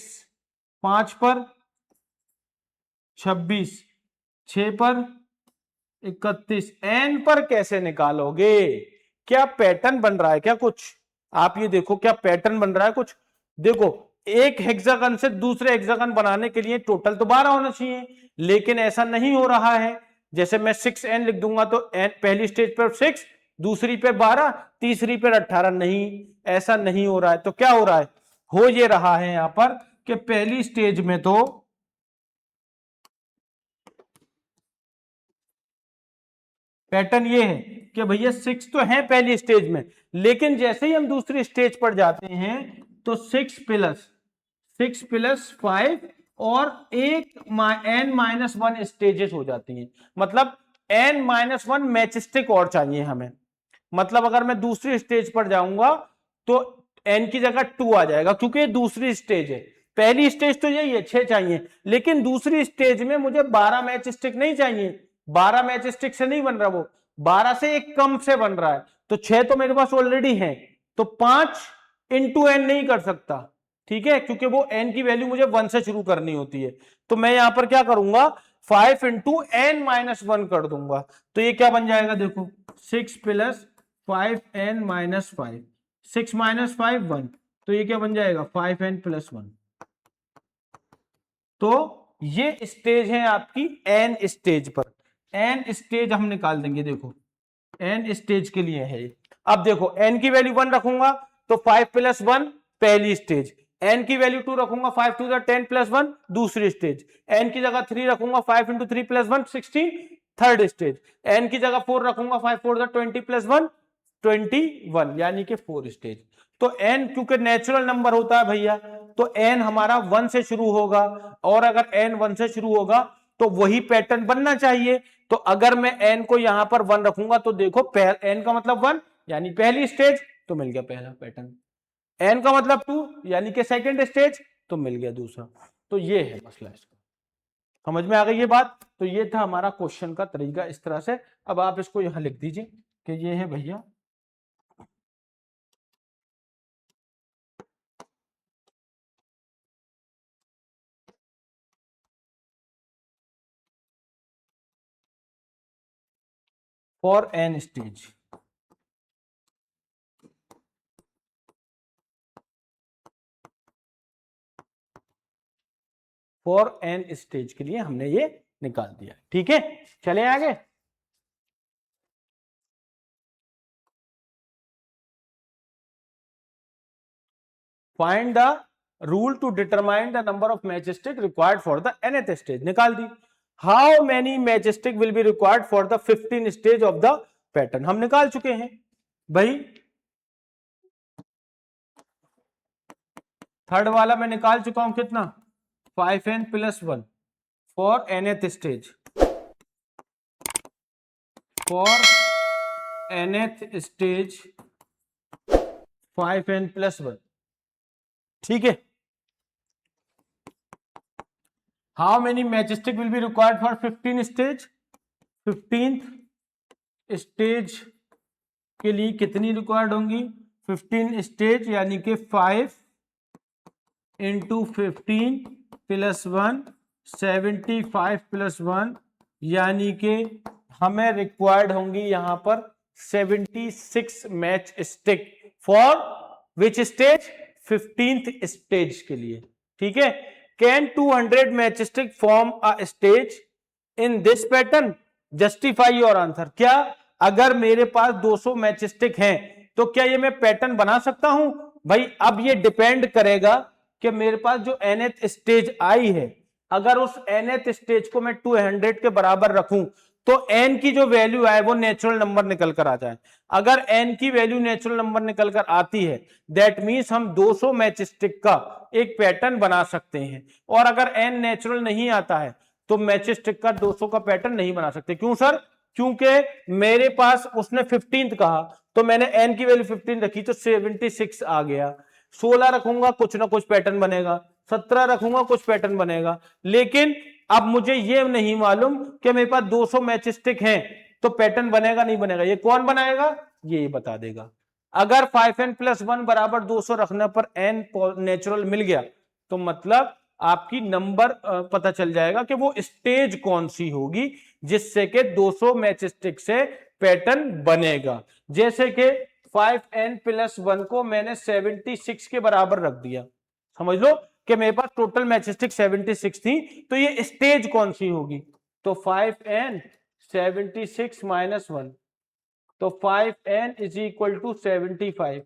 5 पर 26, 6 पर 31, एन पर कैसे निकालोगे, क्या पैटर्न बन रहा है क्या कुछ, आप ये देखो क्या पैटर्न बन रहा है कुछ, देखो एक हेक्सागन से दूसरे हेक्सागन बनाने के लिए टोटल तो 12 होना चाहिए, लेकिन ऐसा नहीं हो रहा है। जैसे मैं 6n लिख दूंगा तो n पहली स्टेज पर 6, दूसरी पे 12, तीसरी पर 18, नहीं ऐसा नहीं हो रहा है। तो क्या हो रहा है, हो ये रहा है यहां पर कि पहली स्टेज में तो पैटर्न ये है कि भैया 6 तो है पहली स्टेज में, लेकिन जैसे ही हम दूसरी स्टेज पर जाते हैं तो 6 प्लस 5 और एक n-1 स्टेजेस हो जाती हैं, मतलब n-1 मैच स्टिक और चाहिए हमें। मतलब अगर मैं दूसरी स्टेज पर जाऊंगा तो n की जगह 2 आ जाएगा, क्योंकि दूसरी स्टेज है, पहली स्टेज तो यही है 6 चाहिए, लेकिन दूसरी स्टेज में मुझे 12 मैच स्टिक नहीं चाहिए, 12 मैच स्टिक से नहीं बन रहा, वो 12 से एक कम से बन रहा है, तो 6 तो मेरे पास ऑलरेडी है, तो 5 इंटू एन नहीं कर सकता, ठीक है, क्योंकि वो n की वैल्यू मुझे 1 से शुरू करनी होती है। तो मैं यहां पर क्या करूंगा, 5 इंटू n-1 कर दूंगा, तो ये क्या बन जाएगा देखो, 6 + 5n-5, 6 - 5 1, तो ये क्या बन जाएगा 5n+1। तो ये स्टेज है आपकी एन स्टेज पर, एन स्टेज हम निकाल देंगे, देखो एन स्टेज के लिए है। अब देखो एन की वैल्यू 1 रखूंगा तो 5+1 पहली स्टेज, एन की वैल्यू 2 रखूंगा, 5 × 2 = 10+1 दूसरी स्टेज, एन की जगह 3 रखूंगा, 5 × 3+1 16 थर्ड स्टेज, एन की जगह 4 रखूंगा, 5 × 4 = 20+1 21, यानी कि 4 स्टेज। तो एन क्योंकि नेचुरल नंबर होता है भैया, तो एन हमारा 1 से शुरू होगा, और अगर एन 1 से शुरू होगा तो वही पैटर्न बनना चाहिए। तो अगर मैं एन को यहां पर 1 रखूंगा तो देखो एन का मतलब 1 यानी पहली स्टेज, तो मिल गया पहला पैटर्न, एन का मतलब 2 यानी कि सेकंड स्टेज, तो मिल गया दूसरा। तो ये है मसला इसका, समझ में आ गई ये बात। तो ये था हमारा क्वेश्चन का तरीका इस तरह से। अब आप इसको यहां लिख दीजिए कि ये है भैया for n stage, for n stage के लिए हमने ये निकाल दिया। ठीक है, चले आगे। Find the rule to determine the number of match stick required for the nth stage, निकाल दी। How many match stick will be required for the 15 stage of the pattern, हम निकाल चुके हैं भाई। थर्ड वाला मैं निकाल चुका हूं, कितना, 5n + 1 for nth stage, for nth stage 5n + 1। ठीक है, how many match stick will be required for 15 stage, 15th stage के लिए कितनी रिक्वायर्ड होंगी, 15 स्टेज यानी कि 5 × 15 + 1 75 + 1 यानी कि हमें रिक्वायर्ड होंगी यहां पर 76 match stick for which stage, 15th stage के लिए। ठीक है, can 200 match stick form a stage in this pattern, justify your answer. क्या अगर मेरे पास 200 मैच स्टिक हैं तो क्या ये मैं पैटर्न बना सकता हूं भाई? अब ये डिपेंड करेगा कि मेरे पास जो nth स्टेज आई है, अगर उस nth स्टेज को मैं 200 के बराबर रखूं तो n की जो वैल्यू आए वो नेचुरल नंबर निकल कर आ जाए। अगर n की वैल्यू नेचुरल नंबर निकल कर आती है, दैट मींस हम 200 मैच स्टिक का एक पैटर्न बना सकते हैं। और अगर n नेचुरल नहीं आता है तो मैच स्टिक का 200 का पैटर्न नहीं बना सकते। क्यों सर? क्योंकि मेरे पास उसने 15th कहा तो मैंने n की वैल्यू 15 रखी तो 76 आ गया। 16 रखूंगा कुछ ना कुछ पैटर्न बनेगा, 17 रखूंगा कुछ पैटर्न बनेगा। लेकिन अब मुझे ये नहीं मालूम कि मेरे पास 200 मैच स्टिक हैं तो पैटर्न बनेगा नहीं बनेगा, ये कौन बनाएगा? ये बता देगा। अगर 5n + 1 बराबर 200 रखने पर n नेचुरल मिल गया तो मतलब आपकी नंबर पता चल जाएगा कि वो स्टेज कौन सी होगी जिससे कि 200 मैच स्टिक से पैटर्न बनेगा। जैसे कि 5n + 1 को मैंने 76 के बराबर रख दिया, समझ लो कि मेरे पास टोटल मैच स्टिक 76 थी, तो ये स्टेज कौन सी होगी? तो 5n 76 - 1 तो 5n = 75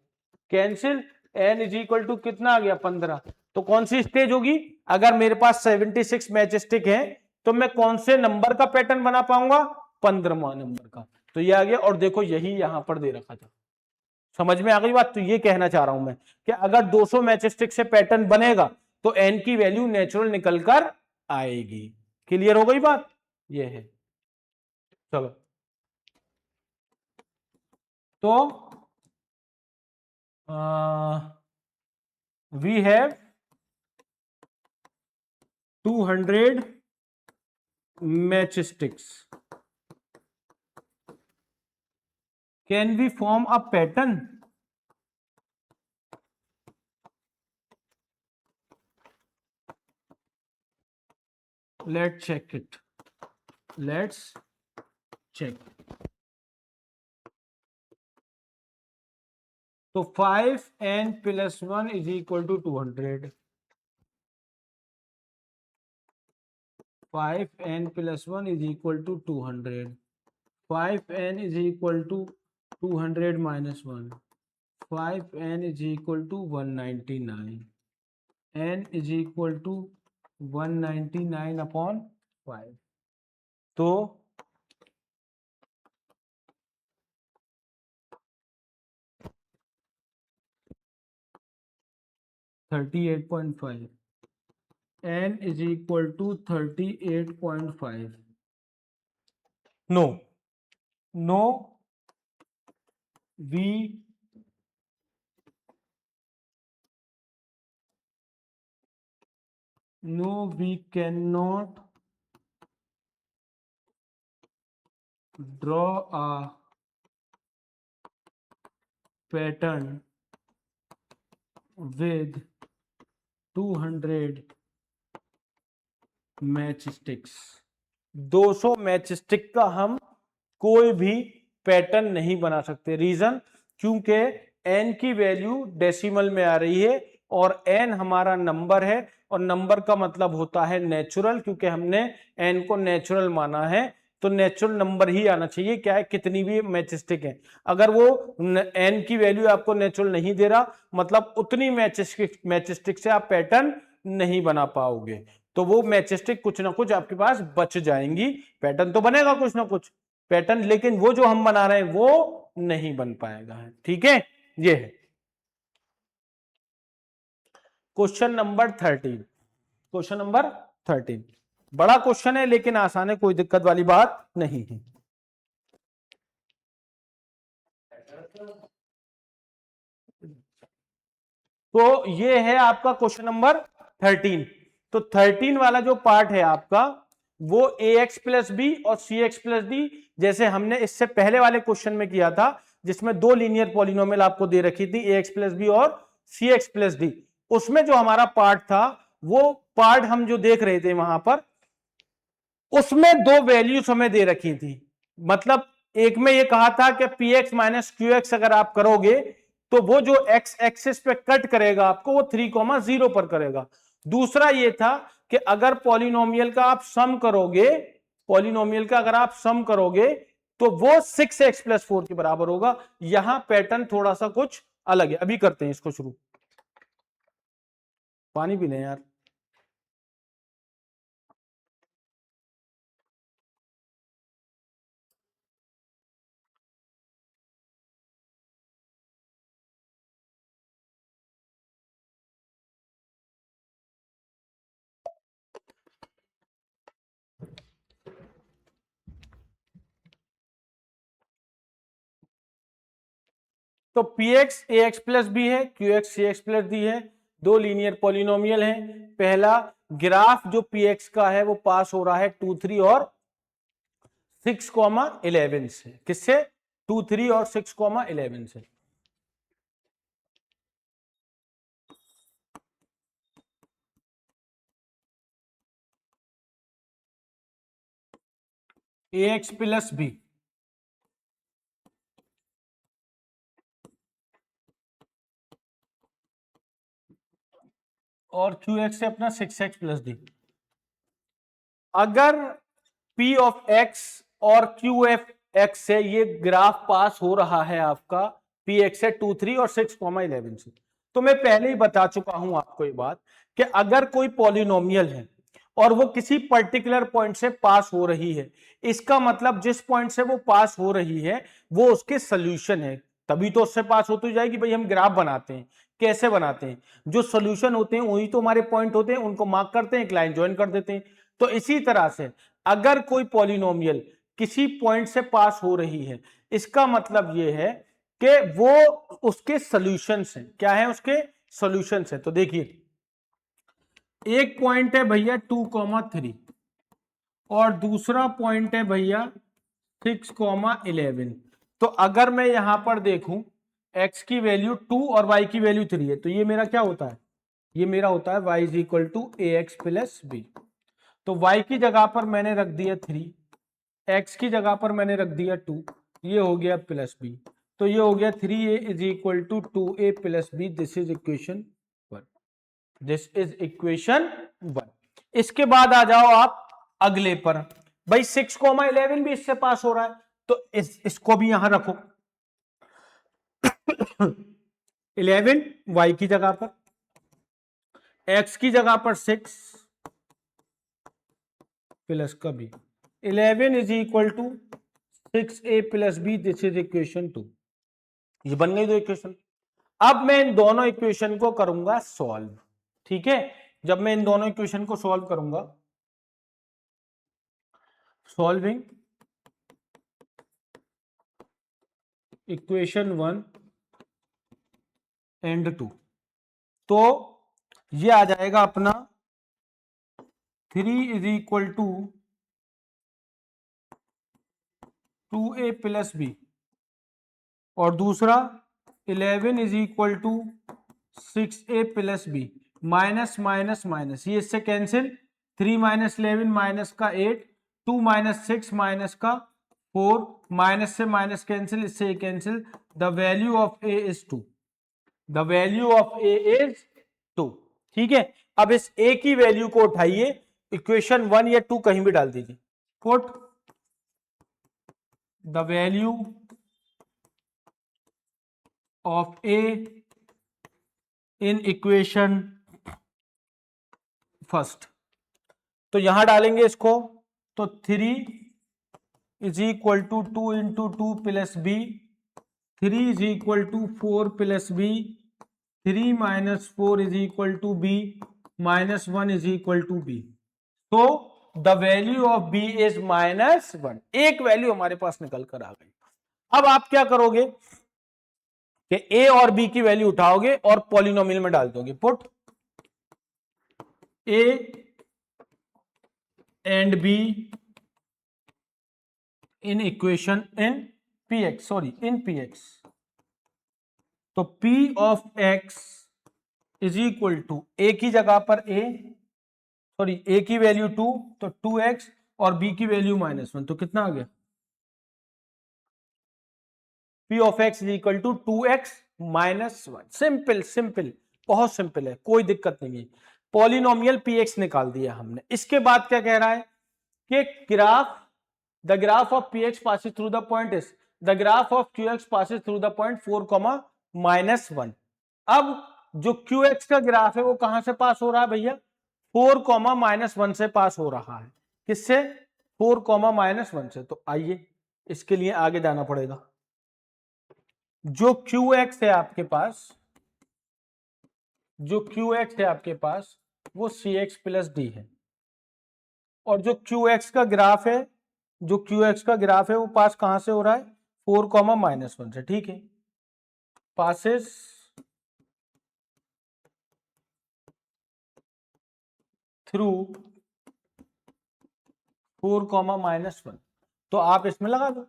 कैंसिल, n = कितना आ गया, 15। तो कौन सी स्टेज होगी? अगर मेरे पास 76 मैच स्टिक है तो मैं कौन से नंबर का पैटर्न बना पाऊंगा? 15वां नंबर का। तो ये आ गया। और देखो यही यहां पर दे रखा था, समझ में आ गई बात? तो ये कहना चाह रहा हूं मैं कि अगर 200 मैच स्टिक से पैटर्न बनेगा तो n की वैल्यू नेचुरल निकल कर आएगी। क्लियर हो गई बात? ये है। चलो, तो we have 200 match sticks, can we form a pattern? Let's check it. Let's check. तो 5n + 1 = 200, 5n + 1 = 200, 5n = 200 - 1, 5n = 199, n = 199/5। तो 38.5, n = 38.5। No no we cannot draw a pattern with 200 match sticks. 200 match stick का हम कोई भी pattern नहीं बना सकते। Reason, क्योंकि n की वैल्यू डेसिमल में आ रही है और n हमारा नंबर है, और नंबर का मतलब होता है नेचुरल, क्योंकि हमने n को नेचुरल माना है, तो नेचुरल नंबर ही आना चाहिए, क्या है कितनी भी मैचस्टिक है। अगर वो n की वैल्यू आपको नेचुरल नहीं दे रहा, मतलब उतनी मैचस्टिक से आप पैटर्न नहीं बना पाओगे, तो वो मैचस्टिक कुछ ना कुछ आपके पास बच जाएंगी। पैटर्न तो बनेगा कुछ ना कुछ पैटर्न, लेकिन वो जो हम बना रहे हैं वो नहीं बन पाएगा। ठीक है, ये है क्वेश्चन नंबर 13। क्वेश्चन नंबर 13 बड़ा क्वेश्चन है लेकिन आसान है, कोई दिक्कत वाली बात नहीं है। तो ये है आपका क्वेश्चन नंबर 13। तो 13 वाला जो पार्ट है आपका, वो ए एक्स प्लस बी और सी एक्स प्लस डी, जैसे हमने इससे पहले वाले क्वेश्चन में किया था, जिसमें दो लीनियर पॉलिनोमियल आपको दे रखी थी, ए एक्स प्लस बी और सी एक्स प्लस डी। उसमें जो हमारा पार्ट था, वो पार्ट हम जो देख रहे थे वहां पर, उसमें दो वैल्यूज हमें दे रखी थी। मतलब एक में ये कहा था कि P x minus Q x अगर आप करोगे, तो वो जो एक्स एक्सिस पे कट करेगा आपको, वो 3,0 पर करेगा। दूसरा ये था कि अगर पॉलिनोमियल का आप सम करोगे, पॉलिनोमियल का अगर आप सम करोगे, तो वो 6x+4 के बराबर होगा। यहां पैटर्न थोड़ा सा कुछ अलग है। अभी करते हैं इसको शुरू। पानी पी लें यार। तो पी एक्स ए एक्स प्लस बी है, क्यू एक्स सी एक्स प्लस डी है, दो लीनियर पॉलिनोमियल हैं। पहला ग्राफ जो पी एक्स का है वो पास हो रहा है 2 3 और 6,11 से। किससे? 2 3 और 6,11 से। ए एक्स प्लस बी और क्यू एक्स से अपना 6x प्लस डी। अगर P ऑफ x और क्यू एफ एक्स से ये ग्राफ पास हो रहा है आपका, पी एक्स से 2 3 और 6,11 से, तो मैं पहले ही बता चुका हूं आपको ये बात कि अगर कोई पॉलिनोमियल है और वो किसी पर्टिकुलर पॉइंट से पास हो रही है, इसका मतलब जिस पॉइंट से वो पास हो रही है वो उसके सोल्यूशन है, तभी तो उससे पास होती जाएगी। भाई हम ग्राफ बनाते हैं, कैसे बनाते हैं? जो सोल्यूशन होते हैं वही तो हमारे पॉइंट होते हैं, उनको मार्क करते हैं, एक लाइन ज्वाइन कर देते हैं। तो इसी तरह से अगर कोई पॉलिनोमियल किसी पॉइंट से पास हो रही है, इसका मतलब यह है कि वो उसके सॉल्यूशंस हैं। क्या है? उसके सॉल्यूशंस हैं। तो देखिए, एक पॉइंट है भैया 2,3 और दूसरा पॉइंट है भैया 6,11। तो अगर मैं यहां पर देखूं, x की वैल्यू 2 और y की वैल्यू 3 है, तो ये मेरा क्या होता है? ये मेरा होता है y is equal to a x plus b. तो y की जगह पर मैंने रख दिया 3, x की जगह पर मैंने रख दिया 2, ये हो गया प्लस बी। तो ये हो गया 3a is equal to 2a plus b. This is equation 1। This is equation 1। इसके बाद आ जाओ आप अगले पर। भाई 6,11 भी इससे पास हो रहा है, तो इसको भी यहां रखो। 11 y की जगह पर, x की जगह पर 6 प्लस का b. 11 is equal to 6a plus b. This is equation 2। ये बन गई दो इक्वेशन। अब मैं इन दोनों इक्वेशन को करूंगा सॉल्व। ठीक है, जब मैं इन दोनों इक्वेशन को सॉल्व करूंगा, सॉल्विंग इक्वेशन 1 एंड 2, तो ये आ जाएगा अपना 3 is equal to 2a plus b, और दूसरा 11 is equal to 6a plus b. Minus minus minus, ये इससे कैंसिल, 3 माइनस 11 माइनस का 8, 2 माइनस 6 माइनस का 4, माइनस से माइनस कैंसिल, इससे cancel. The value of A is 2। The value of A is ठीक है, अब इस a की वैल्यू को उठाइए, इक्वेशन 1 या 2 कहीं भी डाल दीजिए। Put the value of a in equation first, तो यहां डालेंगे इसको, तो 3 is equal to 2 into 2 plus b, 3 is equal to 4 plus b, 3 minus 4 is equal to b, minus 1 is equal to b. तो the value of b is -1, एक value हमारे पास निकल कर आ गई। अब आप क्या करोगे कि ए और बी की वैल्यू उठाओगे और पॉलिनोमियल में डाल दोगे। Put a and b in equation in P X, sorry in P X, तो P of x is equal to a की जगह पर ए की वैल्यू 2, तो 2x और b की वैल्यू -1, तो कितना आ गया? P of x is equal to 2x -1। Simple simple, बहुत सिंपल है, कोई दिक्कत नहीं है। पॉलिनोमियल px निकाल दिया हमने। इसके बाद क्या कह रहा है कि graph, the graph of px passes through the point is, the graph of qx passes through the point 4, -1। अब जो qx का ग्राफ है वो कहां से पास हो रहा है भैया? 4, -1 से पास हो रहा है। किससे? 4, -1 से। तो आइए इसके लिए आगे जाना पड़ेगा। जो qx है आपके पास, जो qx है आपके पास वो cx प्लस डी है, और जो qx का ग्राफ है, जो qx का ग्राफ है वो पास कहां से हो रहा है? 4, -1 से। ठीक है, पासेस थ्रू 4, -1, तो आप इसमें लगा दो,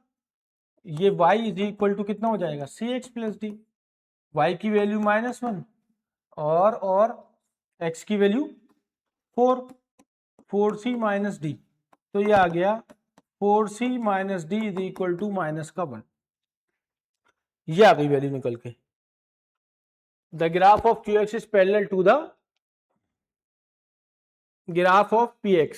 ये y इज इक्वल टू कितना हो जाएगा? cx plus D. y की वैल्यू -1 और x की वैल्यू 4c माइनस डी, तो ये आ गया 4c minus D is equal to -1। ये आ गई वैल्यू निकल के। The graph of qx is parallel to the graph of px।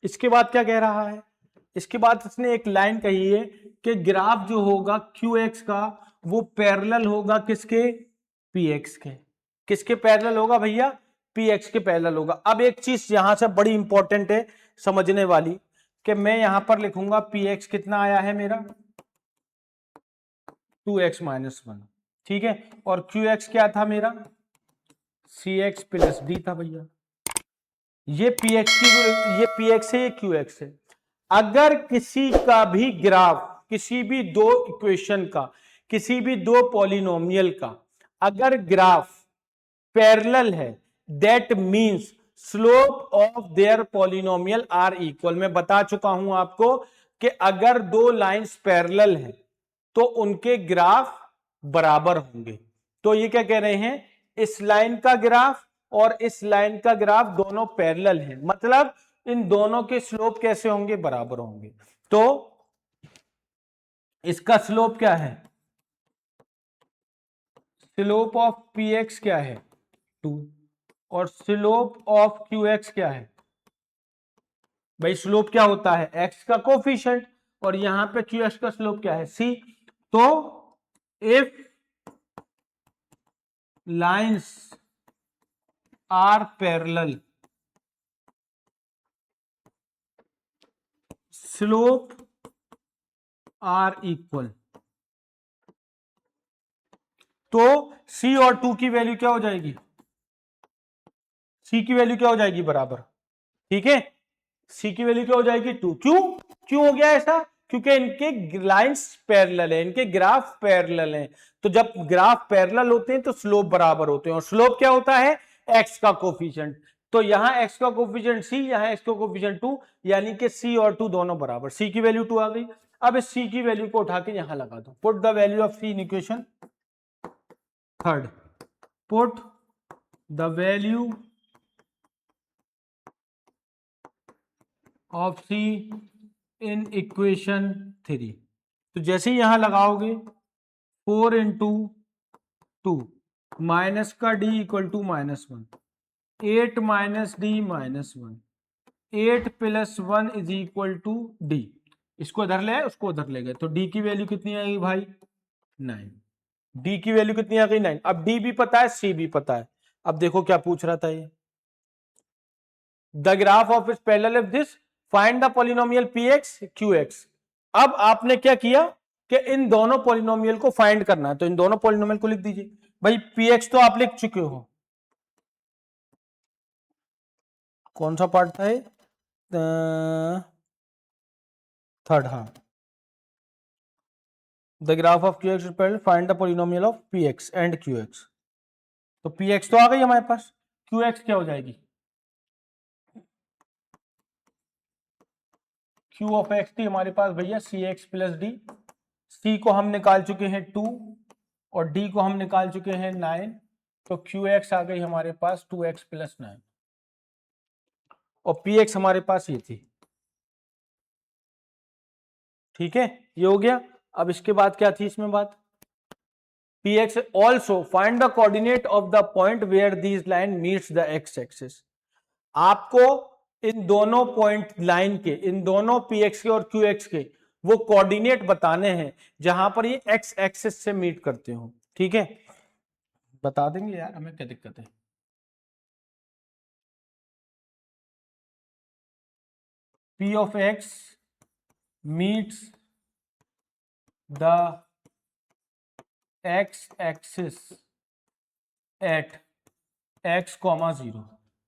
इसके बाद क्या कह रहा है? इसके बाद इसने एक लाइन कही है कि ग्राफ जो होगा qx का वो पैरेलल होगा किसके? px के। किसके पैरेलल होगा भैया? px के पैरेलल होगा। अब एक चीज यहां से बड़ी इंपॉर्टेंट है समझने वाली, कि मैं यहां पर लिखूंगा px कितना आया है मेरा? 2x-1, ठीक है, और qx क्या था मेरा? cx प्लस डी था भैया। ये px की, ये px है, ये qx है। अगर किसी का भी ग्राफ, किसी भी दो इक्वेशन का, किसी भी दो पॉलिनोमियल का अगर ग्राफ पैरेलल है, that means slope of their polynomial are equal. मैं बता चुका हूं आपको कि अगर दो लाइंस पैरेलल हैं तो उनके ग्राफ बराबर होंगे। तो ये क्या कह रहे हैं? इस लाइन का ग्राफ और इस लाइन का ग्राफ दोनों पैरेलल हैं, मतलब इन दोनों के स्लोप कैसे होंगे? बराबर होंगे। तो इसका स्लोप क्या है? स्लोप ऑफ px क्या है? 2, और स्लोप ऑफ qx क्या है? भाई स्लोप क्या होता है? x का कोफिशिएंट, और यहां पे qx का स्लोप क्या है? c। तो if lines are parallel, slope are equal, तो c और 2 की वैल्यू क्या हो जाएगी? c की वैल्यू क्या हो जाएगी? बराबर। ठीक है, c की वैल्यू क्या हो जाएगी? 2। क्यों? क्यों हो गया ऐसा? क्योंकि इनके लाइंस पैरेलल है, इनके ग्राफ पैरेलल हैं। तो जब ग्राफ पैरेलल होते हैं तो स्लोप बराबर होते हैं, और स्लोप क्या होता है? x का कोफिशिएंट। तो यहां x का कोफिशिएंट c, यहां x का कोफिशिएंट 2, यानी कि c और 2 दोनों बराबर। c की वैल्यू 2 आ गई। अब इस c की वैल्यू को उठा के यहां लगा दो। Put the value of c in equation third. Put the value of C in equation 3। तो जैसे ही यहां लगाओगे 4 × 2 माइनस का D equal to -1, 8 minus D -1, 8 + 1 is equal to D. इसको इधर ले उसको उधर ले गए तो डी की वैल्यू कितनी आएगी भाई 9। डी की वैल्यू कितनी आ गई 9। अब डी भी पता है सी भी पता है। अब देखो क्या पूछ रहा था ये, the graph of its parallel if this, find the polynomial p x Q x. अब आपने क्या किया कि इन दोनों पॉलिनोमियल को फाइंड करना है, तो इन दोनों पॉलिनोमियल को लिख दीजिए भाई। पी एक्स तो आप लिख चुके हो, कौन सा पार्ट था ये, थर्ड, हाँ। The graph of Q x parallel, find the polynomial of p x and Q x. तो पी एक्स तो आ गई हमारे पास, क्यू एक्स क्या हो जाएगी, क्यू ऑफ एक्स थी हमारे पास भैया सी एक्स प्लस डी। सी को हम निकाल चुके हैं 2 और डी को हम निकाल चुके हैं 9। तो क्यू एक्स आ गई हमारे पास 2x + 9 और पी एक्स हमारे पास ये थी। ठीक है, ये हो गया। अब इसके बाद क्या थी इसमें बात, P X also find the coordinate of the point where these line meets the X axis. आपको इन दोनों पॉइंट लाइन के, इन दोनों पी एक्स के और क्यू एक्स के वो कोऑर्डिनेट बताने हैं जहां पर ये एक्स एक्सिस से मीट करते हो। ठीक है, बता देंगे यार, हमें क्या दिक्कत है। P of x meets the x axis at x, 0।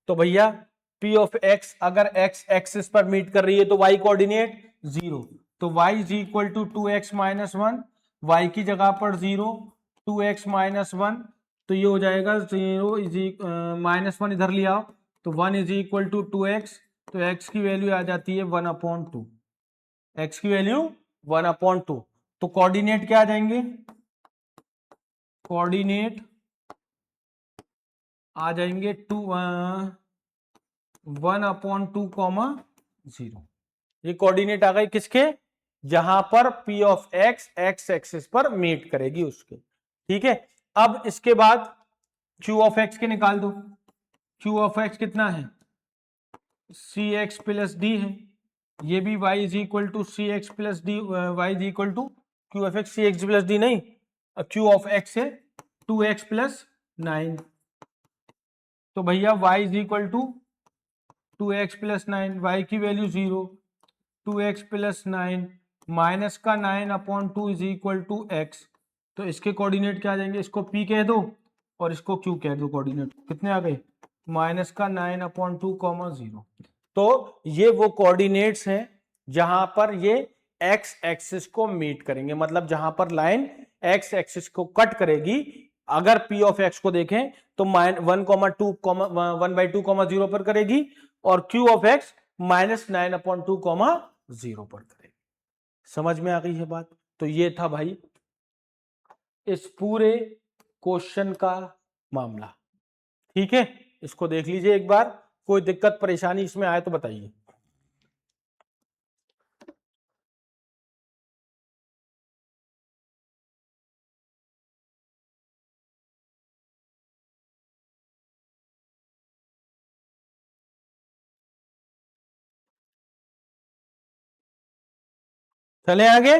तो भैया P of x अगर x एक्सिस पर मीट कर रही है तो y कोऑर्डिनेट 0, तो y is equal to 2x - 1, y की जगह पर 0, 2x - 1, तो ये हो जाएगा 0 इज -1 इधर ले आओ तो 1 इज इक्वल टू 2x, तो x की वैल्यू आ जाती है 1/2, x की वैल्यू 1/2। तो कोऑर्डिनेट क्या आ जाएंगे, कोऑर्डिनेट आ जाएंगे 1/2, ये कोऑर्डिनेट आ गए किसके, जहां पर P of x x axis पर मीट करेगी उसके। ठीक है, अब इसके बाद Q ऑफ x के निकाल दो। Q ऑफ x कितना है, cx + d है, ये भी y is equal to cx + d, y is equal to Q of x cx + d नहीं, Q ऑफ x है 2x + 9, तो भैया y is equal to 2x + 9, y की वैल्यू 0, 2x + 9 माइनस का 9/2 इज इक्वल टू x। तो इसके coordinate क्या आ जाएंगे, इसको p कह दो और इसको q कह दो, कोऑर्डिनेट कितने आ गए, माइनस का 9/2, 0। तो ये वो कोऑर्डिनेट्स हैं जहां पर ये x एक्सिस को मीट करेंगे, मतलब जहां पर लाइन x एक्सिस को कट करेगी। अगर p ऑफ x को देखें तो 1,2, 1/2, 0 पर करेगी और q ऑफ x -9/2, 0 पर करेगी। समझ में आ गई है बात। तो ये था भाई इस पूरे क्वेश्चन का मामला। ठीक है, इसको देख लीजिए एक बार, कोई दिक्कत परेशानी इसमें आए तो बताइए। चले आगे।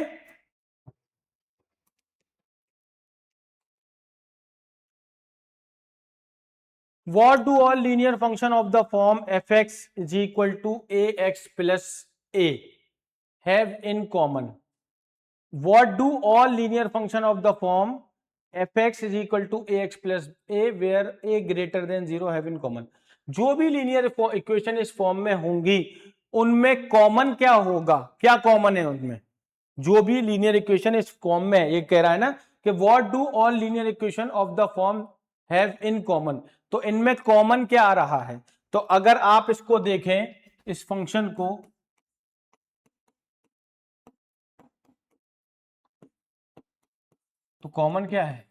What do all linear function of the form f(x) is equal to ax plus a have in common? What do all linear function of the form f(x) is equal to ax plus a where a greater than 0 have in common? जो भी linear equation इस form में होंगी उनमें common क्या होगा, क्या common है उनमें, जो भी लीनियर इक्वेशन इस फॉर्म में, ये कह रहा है ना कि what do all linear equation of the form have in common, तो इनमें कॉमन क्या आ रहा है। तो अगर आप इसको देखें इस फंक्शन को, तो कॉमन क्या है,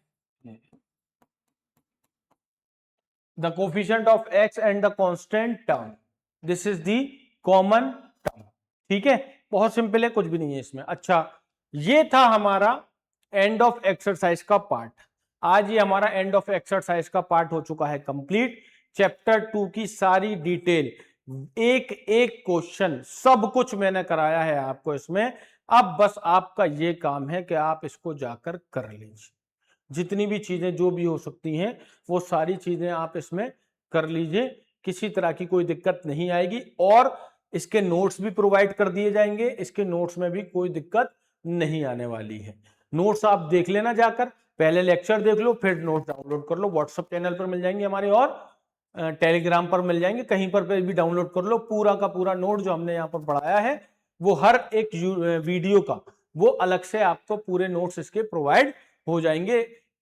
the coefficient of x and the constant term, this is the common term. ठीक है, बहुत सिंपल है, कुछ भी नहीं है इसमें। अच्छा, ये था हमारा एंड ऑफ एक्सरसाइज का पार्ट। आज ये हमारा एंड ऑफ एक्सरसाइज का पार्ट हो चुका है कंप्लीट। चैप्टर 2 की सारी डिटेल, एक एक क्वेश्चन, सब कुछ मैंने कराया है आपको इसमें। अब बस आपका ये काम है कि आप इसको जाकर कर लीजिए। जितनी भी चीजें जो भी हो सकती हैं वो सारी चीजें आप इसमें कर लीजिए, किसी तरह की कोई दिक्कत नहीं आएगी। और इसके नोट्स भी प्रोवाइड कर दिए जाएंगे, इसके नोट्स में भी कोई दिक्कत नहीं आने वाली है। नोट्स आप देख लेना जाकर, पहले लेक्चर देख लो, फिर नोट डाउनलोड कर लो। व्हाट्सएप चैनल पर मिल जाएंगे हमारे, और टेलीग्राम पर मिल जाएंगे, कहीं पर भी डाउनलोड कर लो। पूरा का पूरा नोट जो हमने यहाँ पर पढ़ाया है वो हर एक वीडियो का वो अलग से आपको पूरे नोट्स इसके प्रोवाइड हो जाएंगे।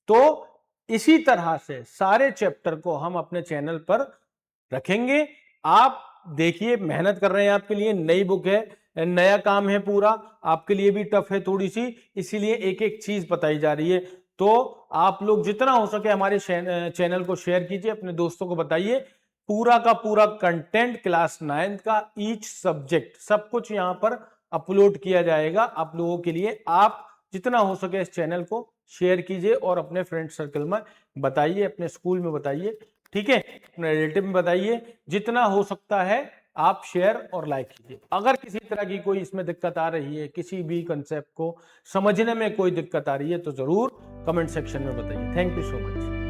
तो इसी तरह से सारे चैप्टर को हम अपने चैनल पर रखेंगे। आप देखिए, मेहनत कर रहे हैं आपके लिए, नई बुक है, नया काम है पूरा, आपके लिए भी टफ है थोड़ी सी, इसीलिए एक एक चीज बताई जा रही है। तो आप लोग जितना हो सके हमारे चैनल को शेयर कीजिए, अपने दोस्तों को बताइए। पूरा का पूरा कंटेंट क्लास 9 का ईच सब्जेक्ट सब कुछ यहाँ पर अपलोड किया जाएगा आप लोगों के लिए। आप जितना हो सके इस चैनल को शेयर कीजिए और अपने फ्रेंड सर्कल में बताइए, अपने स्कूल में बताइए, ठीक है, अपने रिलेटिव में बताइए। जितना हो सकता है आप शेयर और लाइक कीजिए। अगर किसी तरह की कोई इसमें दिक्कत आ रही है, किसी भी कंसेप्ट को समझने में कोई दिक्कत आ रही है, तो जरूर कमेंट सेक्शन में बताइए। Thank you so much.